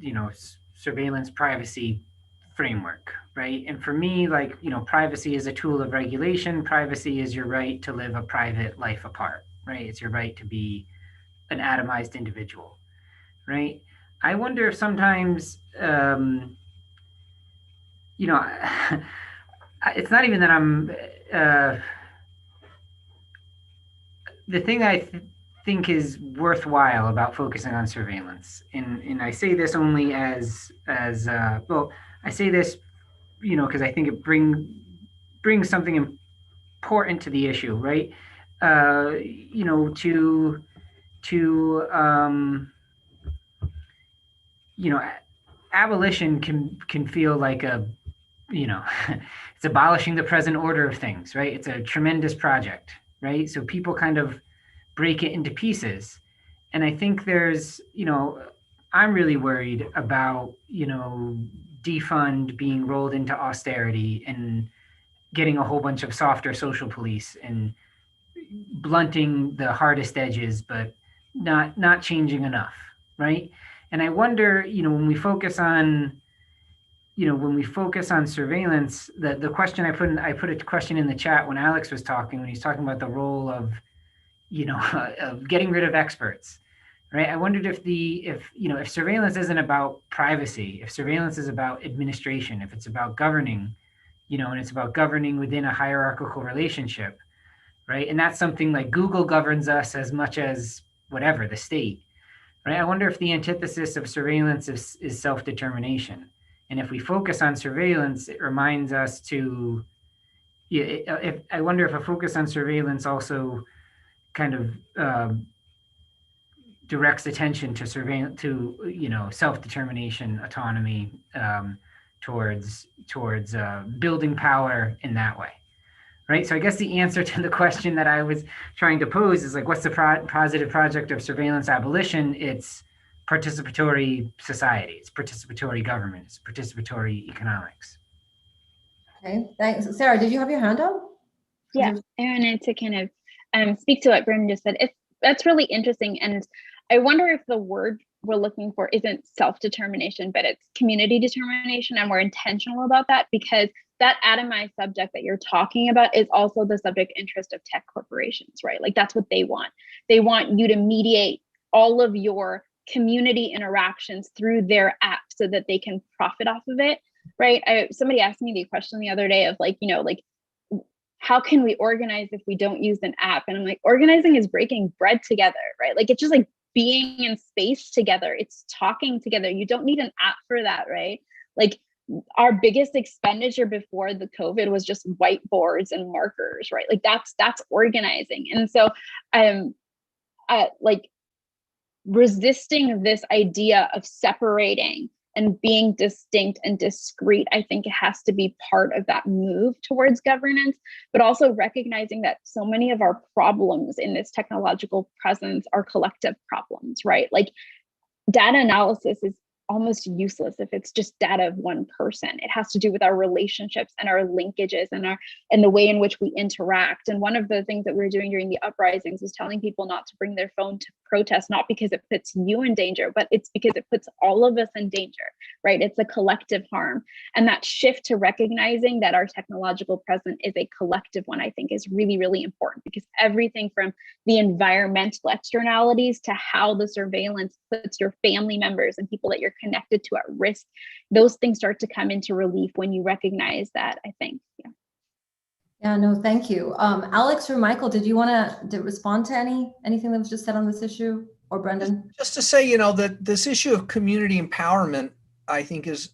surveillance privacy framework, right? And for me, like, privacy is a tool of regulation. Privacy is your right to live a private life apart, right? It's your right to be an atomized individual, right? I wonder if sometimes, it's not even that the thing think is worthwhile about focusing on surveillance, and I say this only as well, I say this, because I think it brings something important to the issue, right? To abolition can feel like it's abolishing the present order of things, right? It's a tremendous project, right? So people kind of break it into pieces. And I think I'm really worried about, defund being rolled into austerity and getting a whole bunch of softer social police and blunting the hardest edges, but not changing enough, right? And I wonder, when we focus on surveillance, the question I put a question in the chat when Alex was talking, when he's talking about the role of, of getting rid of experts, right? I wondered if surveillance isn't about privacy, if surveillance is about administration, if it's about governing, and it's about governing within a hierarchical relationship, right? And that's something like Google governs us as much as whatever, the state, right? I wonder if the antithesis of surveillance is self-determination. And if we focus on surveillance, it reminds us to, I wonder if a focus on surveillance also kind of directs attention to self-determination, autonomy, towards building power in that way, right? So I guess the answer to the question that I was trying to pose is like, what's the positive project of surveillance abolition? It's participatory society, it's participatory government, it's participatory economics. Okay, thanks. Sarah, did you have your hand up? Yeah, I wanted to kind of speak to what Brendan just said. That's really interesting. And I wonder if the word we're looking for isn't self-determination, but it's community determination. And we're intentional about that because that atomized subject that you're talking about is also the subject interest of tech corporations, right? Like that's what they want. They want you to mediate all of your community interactions through their app so that they can profit off of it, right? Somebody asked me the question the other day of like, how can we organize if we don't use an app? And I'm like, organizing is breaking bread together, right? Like it's just like being in space together. It's talking together. You don't need an app for that, right? Like our biggest expenditure before the COVID was just whiteboards and markers, right? Like that's organizing. And so like resisting this idea of separating and being distinct and discrete, I think it has to be part of that move towards governance, but also recognizing that so many of our problems in this technological presence are collective problems, right? Like data analysis is almost useless if it's just data of one person. It has to do with our relationships and our linkages and the way in which we interact. And one of the things that we were doing during the uprisings was telling people not to bring their phone to protest, not because it puts you in danger, but it's because it puts all of us in danger, right? It's a collective harm. And that shift to recognizing that our technological presence is a collective one, I think is really, really important, because everything from the environmental externalities to how the surveillance puts your family members and people that you're connected to at risk, those things start to come into relief when you recognize that, I think. Yeah, no, thank you. Alex or Michael, did you want to respond to anything that was just said on this issue, or Brendan? Just to say, that this issue of community empowerment, I think is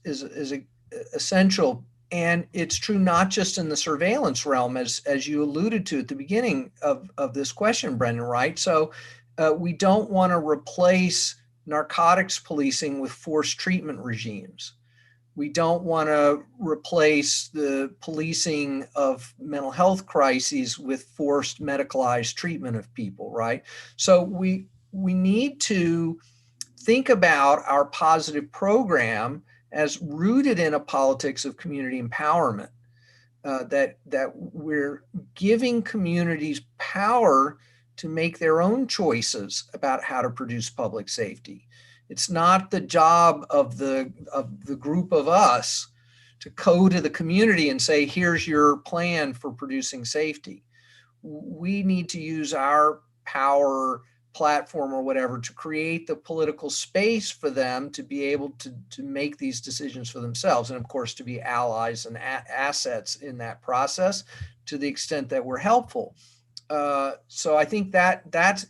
essential. And it's true not just in the surveillance realm, as you alluded to at the beginning of this question, Brendan, right? So we don't want to replace narcotics policing with forced treatment regimes. We don't want to replace the policing of mental health crises with forced medicalized treatment of people, right? So we need to think about our positive program as rooted in a politics of community empowerment, that we're giving communities power to make their own choices about how to produce public safety. It's not the job of the group of us to go to the community and say, here's your plan for producing safety. We need to use our power, platform, or whatever to create the political space for them to be able to make these decisions for themselves. And of course, to be allies and assets in that process to the extent that we're helpful. So I think that's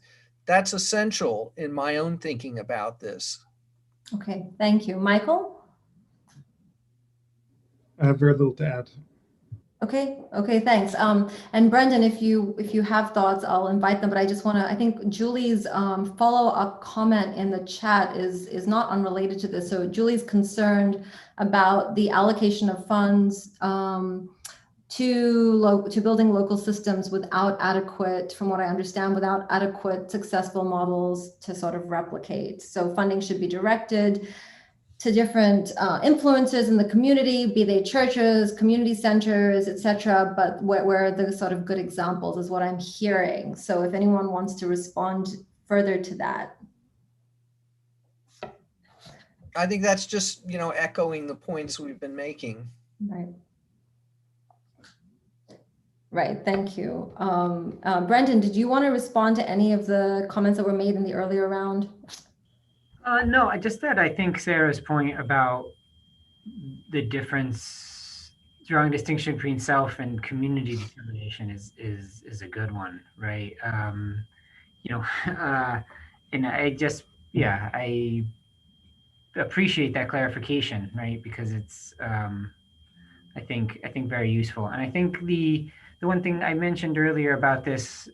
essential in my own thinking about this. Okay, thank you. Michael? I have very little to add. Okay, thanks. And Brendan, if you have thoughts, I'll invite them, but I just want to, I think Julie's follow-up comment in the chat is not unrelated to this. So Julie's concerned about the allocation of funds to building local systems without adequate, from what I understand, without adequate successful models to sort of replicate. So funding should be directed to different influences in the community, be they churches, community centers, etc. But where are the sort of good examples is what I'm hearing. So if anyone wants to respond further to that. I think that's just, echoing the points we've been making. Right, thank you. Brendan, did you want to respond to any of the comments that were made in the earlier round? No, I just that I think Sarah's point about the difference, drawing distinction between self and community determination is a good one, right? And I just, I appreciate that clarification, right? Because it's, I think very useful. And I think the one thing I mentioned earlier about this,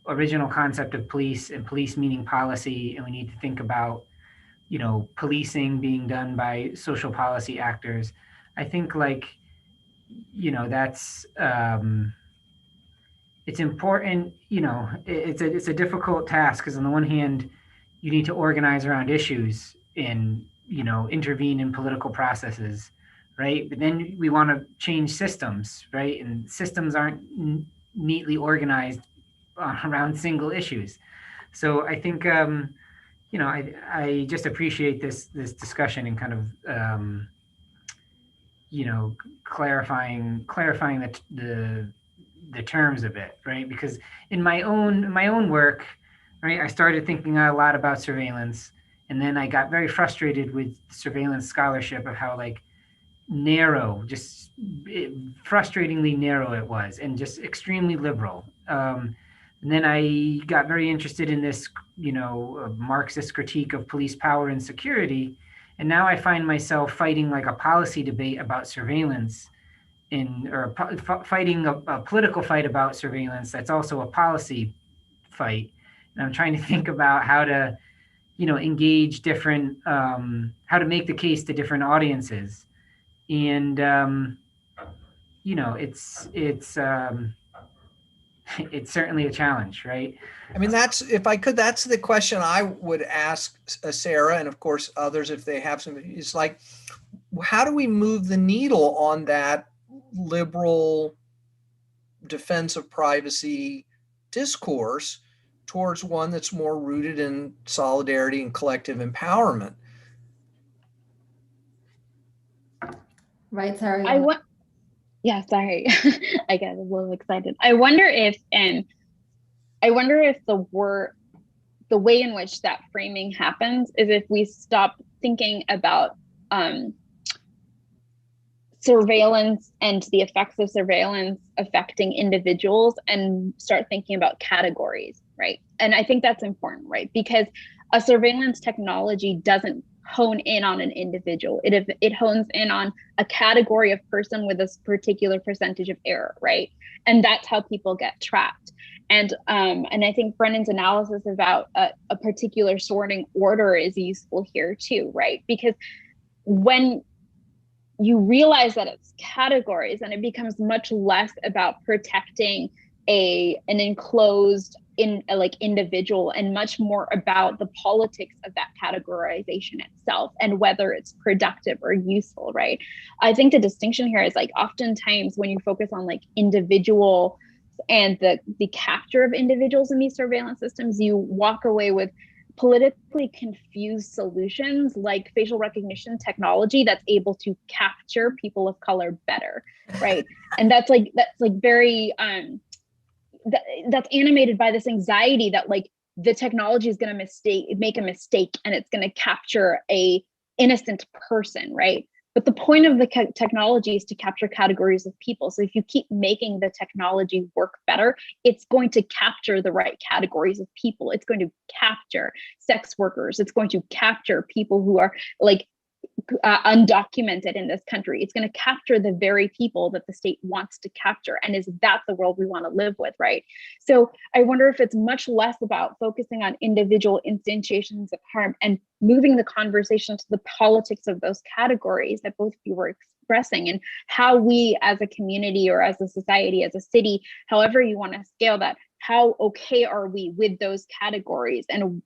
original concept of police and police meaning policy, and we need to think about, policing being done by social policy actors. I think that's, it's important, it's a difficult task because on the one hand, you need to organize around issues and, intervene in political processes, right? But then we want to change systems, right? And systems aren't neatly organized around single issues. So I think, I just appreciate this discussion and kind of, clarifying the terms of it, right? Because in my own work, right, I started thinking a lot about surveillance, and then I got very frustrated with surveillance scholarship of how narrow, frustratingly narrow it was, and just extremely liberal. And then I got very interested in this, Marxist critique of police power and security. And now I find myself fighting a policy debate about surveillance fighting a political fight about surveillance that's also a policy fight. And I'm trying to think about how to, engage different, how to make the case to different audiences. And, it's certainly a challenge, right? I mean, that's the question I would ask Sarah, and of course others if they have some. It's how do we move the needle on that liberal defense of privacy discourse towards one that's more rooted in solidarity and collective empowerment? Right, Sarah? Yeah, sorry. I got a little excited. I wonder if the way in which that framing happens is if we stop thinking about surveillance and the effects of surveillance affecting individuals and start thinking about categories, right? And I think that's important, right? Because a surveillance technology doesn't hone in on an individual. It hones in on a category of person with a particular percentage of error, right? And that's how people get trapped. And I think Brendan's analysis about a particular sorting order is useful here too, right? Because when you realize that it's categories, and it becomes much less about protecting an enclosed individual and much more about the politics of that categorization itself and whether it's productive or useful, right? I think the distinction here is oftentimes when you focus on individual and the capture of individuals in these surveillance systems, you walk away with politically confused solutions like facial recognition technology that's able to capture people of color better, right? And that's very that's animated by this anxiety that like the technology is going to make a mistake and it's going to capture a innocent person, right? But the point of the technology is to capture categories of people. So if you keep making the technology work better, it's going to capture the right categories of people. It's going to capture sex workers. It's going to capture people who are like undocumented in this country. It's going to capture the very people that the state wants to capture. And is that the world we want to live with, right? So I wonder if it's much less about focusing on individual instantiations of harm and moving the conversation to the politics of those categories that both of you were expressing, and how we as a community or as a society, as a city, however you want to scale that, how okay are we with those categories? And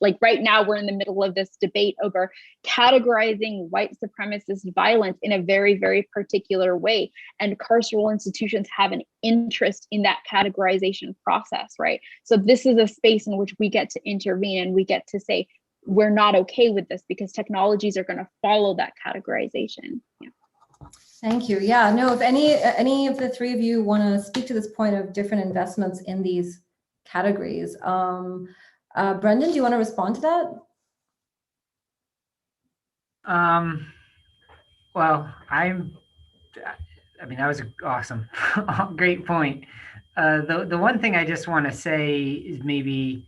like right now we're in the middle of this debate over categorizing white supremacist violence in a very, very particular way. And carceral institutions have an interest in that categorization process, right? So this is a space in which we get to intervene and we get to say, we're not okay with this because technologies are going to follow that categorization. Yeah. Thank you. Yeah, no, if any of the three of you want to speak to this point of different investments in these categories. Brendan, do you want to respond to that? Well, I mean, that was awesome. Great point. The one thing I just want to say is maybe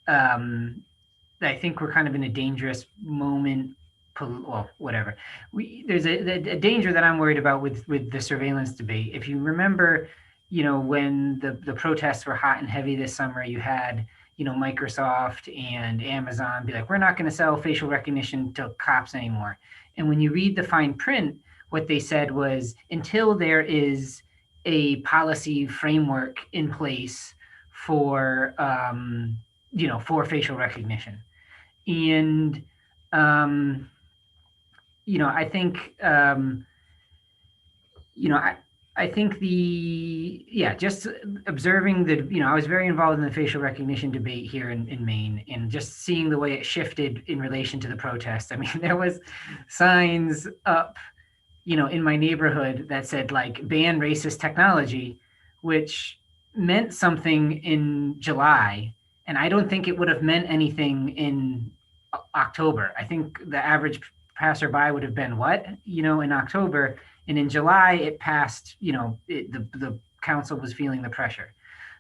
I think we're kind of in a dangerous moment. Well, whatever. There's a danger that I'm worried about with the surveillance debate. If you remember, when the protests were hot and heavy this summer, you had, Microsoft and Amazon be like, we're not going to sell facial recognition to cops anymore. And when you read the fine print, what they said was, until there is a policy framework in place for, for facial recognition. And, I think, I think just observing I was very involved in the facial recognition debate here in Maine, and just seeing the way it shifted in relation to the protest. I mean, there was signs up, in my neighborhood that said like ban racist technology, which meant something in July. And I don't think it would have meant anything in October. I think the average passerby would have been what, in October. And in July, it passed, the council was feeling the pressure.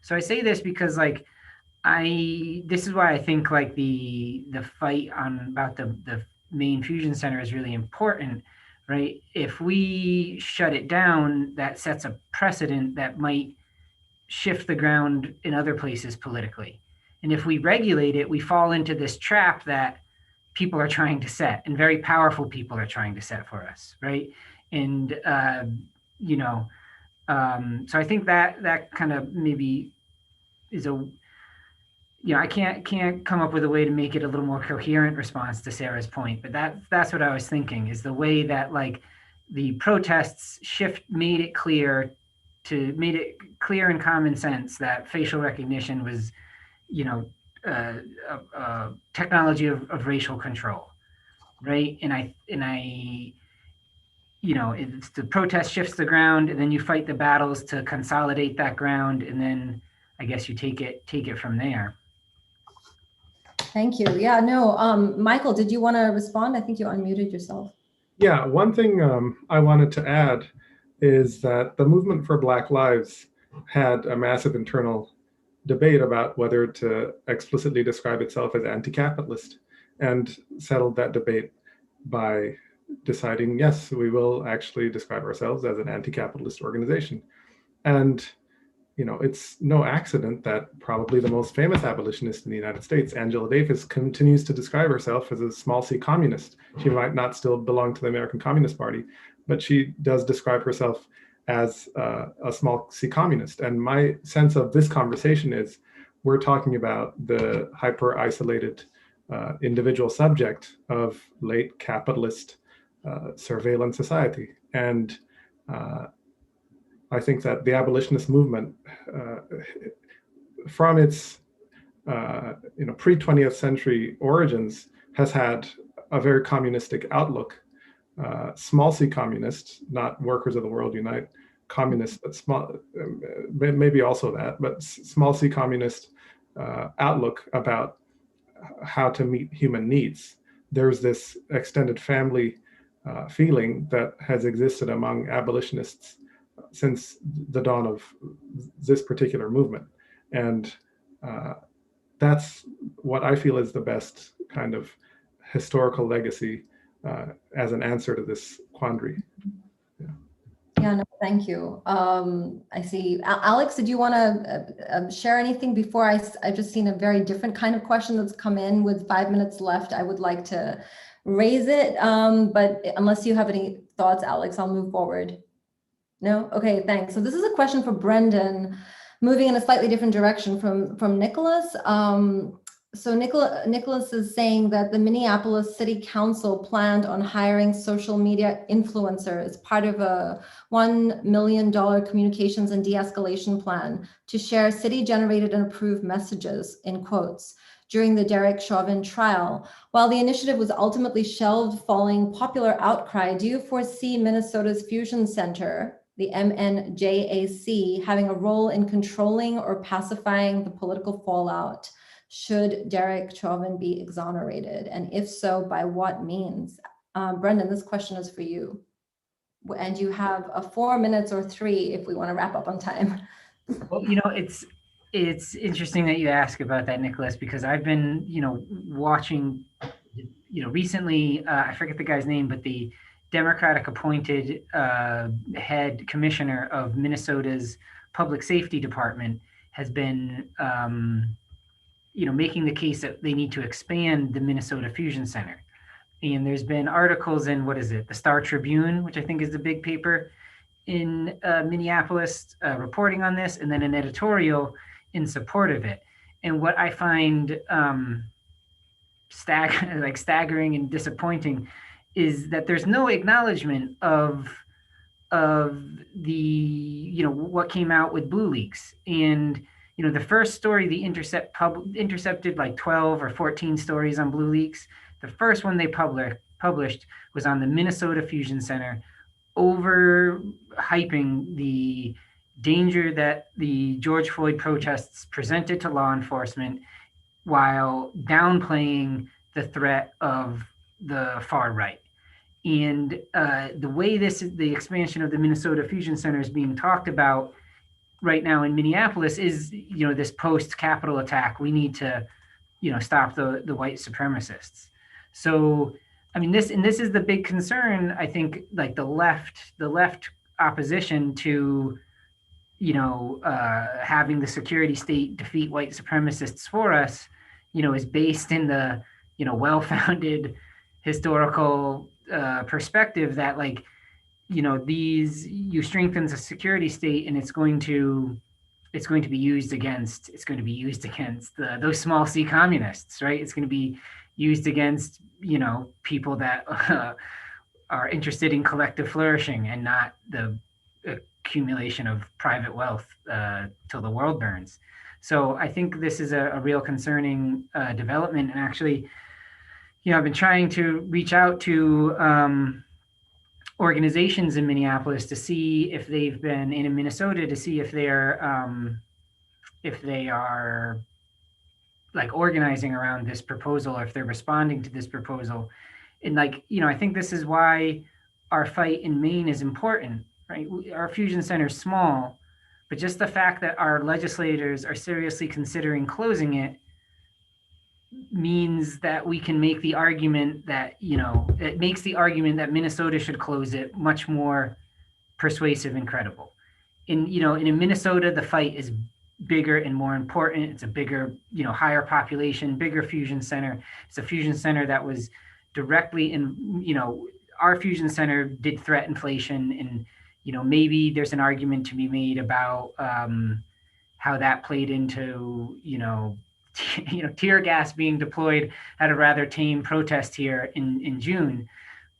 So I say this because this is why I think like the fight about the Maine Fusion Center is really important, right? If we shut it down, that sets a precedent that might shift the ground in other places politically. And if we regulate it, we fall into this trap that people are trying to set, and very powerful people are trying to set for us, right? And so I think that kind of maybe is I can't come up with a way to make it a little more coherent response to Sarah's point, but that's what I was thinking, is the way that like the protests made it clear in common sense that facial recognition was, technology of racial control, right? And it's the protest shifts the ground, and then you fight the battles to consolidate that ground, and then I guess you take it from there. Thank you. Yeah, no, Michael, did you want to respond? I think you unmuted yourself. Yeah, one thing I wanted to add is that the movement for Black Lives had a massive internal debate about whether to explicitly describe itself as anti-capitalist, and settled that debate by deciding, yes, we will actually describe ourselves as an anti-capitalist organization. And it's no accident that probably the most famous abolitionist in the United States, Angela Davis, continues to describe herself as a small c communist. She might not still belong to the American Communist Party, but she does describe herself as a small c communist. And my sense of this conversation is we're talking about the hyper isolated individual subject of late capitalist surveillance society. And I think that the abolitionist movement, from its pre-20th century origins, has had a very communistic outlook. Small c communists, not workers of the world unite, communists, but small, maybe also that, but small c communist outlook about how to meet human needs. There's this extended family feeling that has existed among abolitionists since the dawn of this particular movement. And that's what I feel is the best kind of historical legacy as an answer to this quandary. Yeah, no, thank you. I see. Alex, did you want to share anything before I've just seen a very different kind of question that's come in with 5 minutes left. I would like to raise it, but unless you have any thoughts, Alex, I'll move forward. No? Okay, thanks. So this is a question for Brendan, moving in a slightly different direction from Nicholas. So Nicholas is saying that the Minneapolis City Council planned on hiring social media influencers as part of a $1 million communications and de-escalation plan to share city-generated and approved messages, in quotes, during the Derek Chauvin trial. While the initiative was ultimately shelved following popular outcry, do you foresee Minnesota's Fusion Center, the MNJAC, having a role in controlling or pacifying the political fallout should Derek Chauvin be exonerated? And if so, by what means? Brendan, this question is for you. And you have 4 minutes or 3 if we want to wrap up on time. Well, it's interesting that you ask about that, Nicholas, because I've been, watching, recently, I forget the guy's name, but the Democratic appointed head commissioner of Minnesota's public safety department has been, making the case that they need to expand the Minnesota Fusion Center. And there's been articles in, the Star Tribune, which I think is the big paper in Minneapolis, reporting on this, and then an editorial in support of it. And what I find staggering and disappointing is that there's no acknowledgement of the, what came out with Blue Leaks. And the first story, The Intercept intercepted like 12 or 14 stories on Blue Leaks. The first one they published was on the Minnesota Fusion Center, overhyping the danger that the George Floyd protests presented to law enforcement while downplaying the threat of the far right. And the way the expansion of the Minnesota Fusion Center is being talked about right now in Minneapolis is, this post-Capitol attack. We need to, stop the white supremacists. So, this is the big concern. I think, like the left opposition to, having the security state defeat white supremacists for us, is based in the, well-founded historical perspective that, like, you strengthen the security state and it's going to be used against those small c communists, right? It's going to be used against, people that are interested in collective flourishing and not the accumulation of private wealth till the world burns. So I think this is a real concerning development. And actually, I've been trying to reach out to organizations in Minneapolis to see if they've been in Minnesota, to see if they are like organizing around this proposal, or if they're responding to this proposal. And I think this is why our fight in Maine is important, right? Our fusion center is small, but just the fact that our legislators are seriously considering closing it means that we can make the argument that, it makes the argument that Minnesota should close it much more persuasive and credible. In Minnesota, the fight is bigger and more important. It's a bigger, higher population, bigger fusion center. It's a fusion center that was directly in, our fusion center did threat inflation, and, maybe there's an argument to be made about how that played into, tear gas being deployed at a rather tame protest here in June.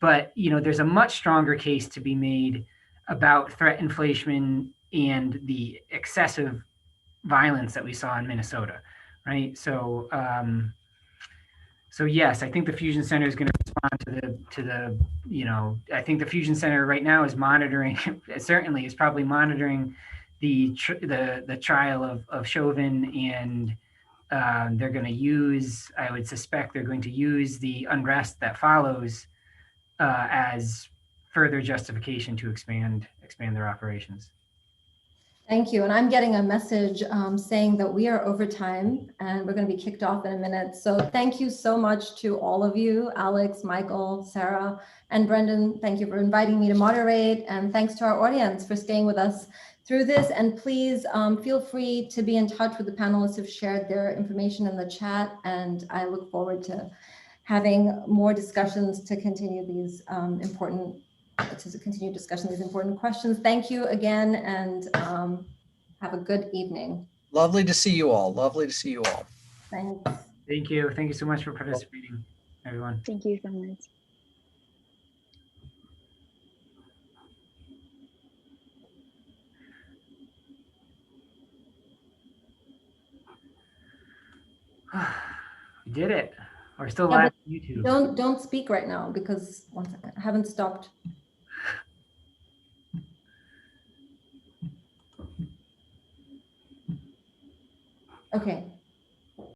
But, there's a much stronger case to be made about threat inflation and the excessive violence that we saw in Minnesota, right? So, so yes, I think the Fusion Center is going to respond to the, you know, I think the Fusion Center right now is monitoring, certainly is probably monitoring the trial of Chauvin, and they're going to use, I would suspect they're going to use the unrest that follows as further justification to expand their operations. Thank you. And I'm getting a message saying that we are over time and we're going to be kicked off in a minute. So thank you so much to all of you, Alex, Michael, Sarah, and Brendan. Thank you for inviting me to moderate. And thanks to our audience for staying with us through this. And please feel free to be in touch with the panelists who've shared their information in the chat. And I look forward to having more discussions to continue these continue discussing these important questions. Thank you again, and have a good evening. Lovely to see you all. Lovely to see you all. Thanks. Thank you. Thank you so much for participating, everyone. Thank you so much. We did it. We're still Yeah, live but on YouTube. Don't speak right now because one second, I haven't stopped. Okay.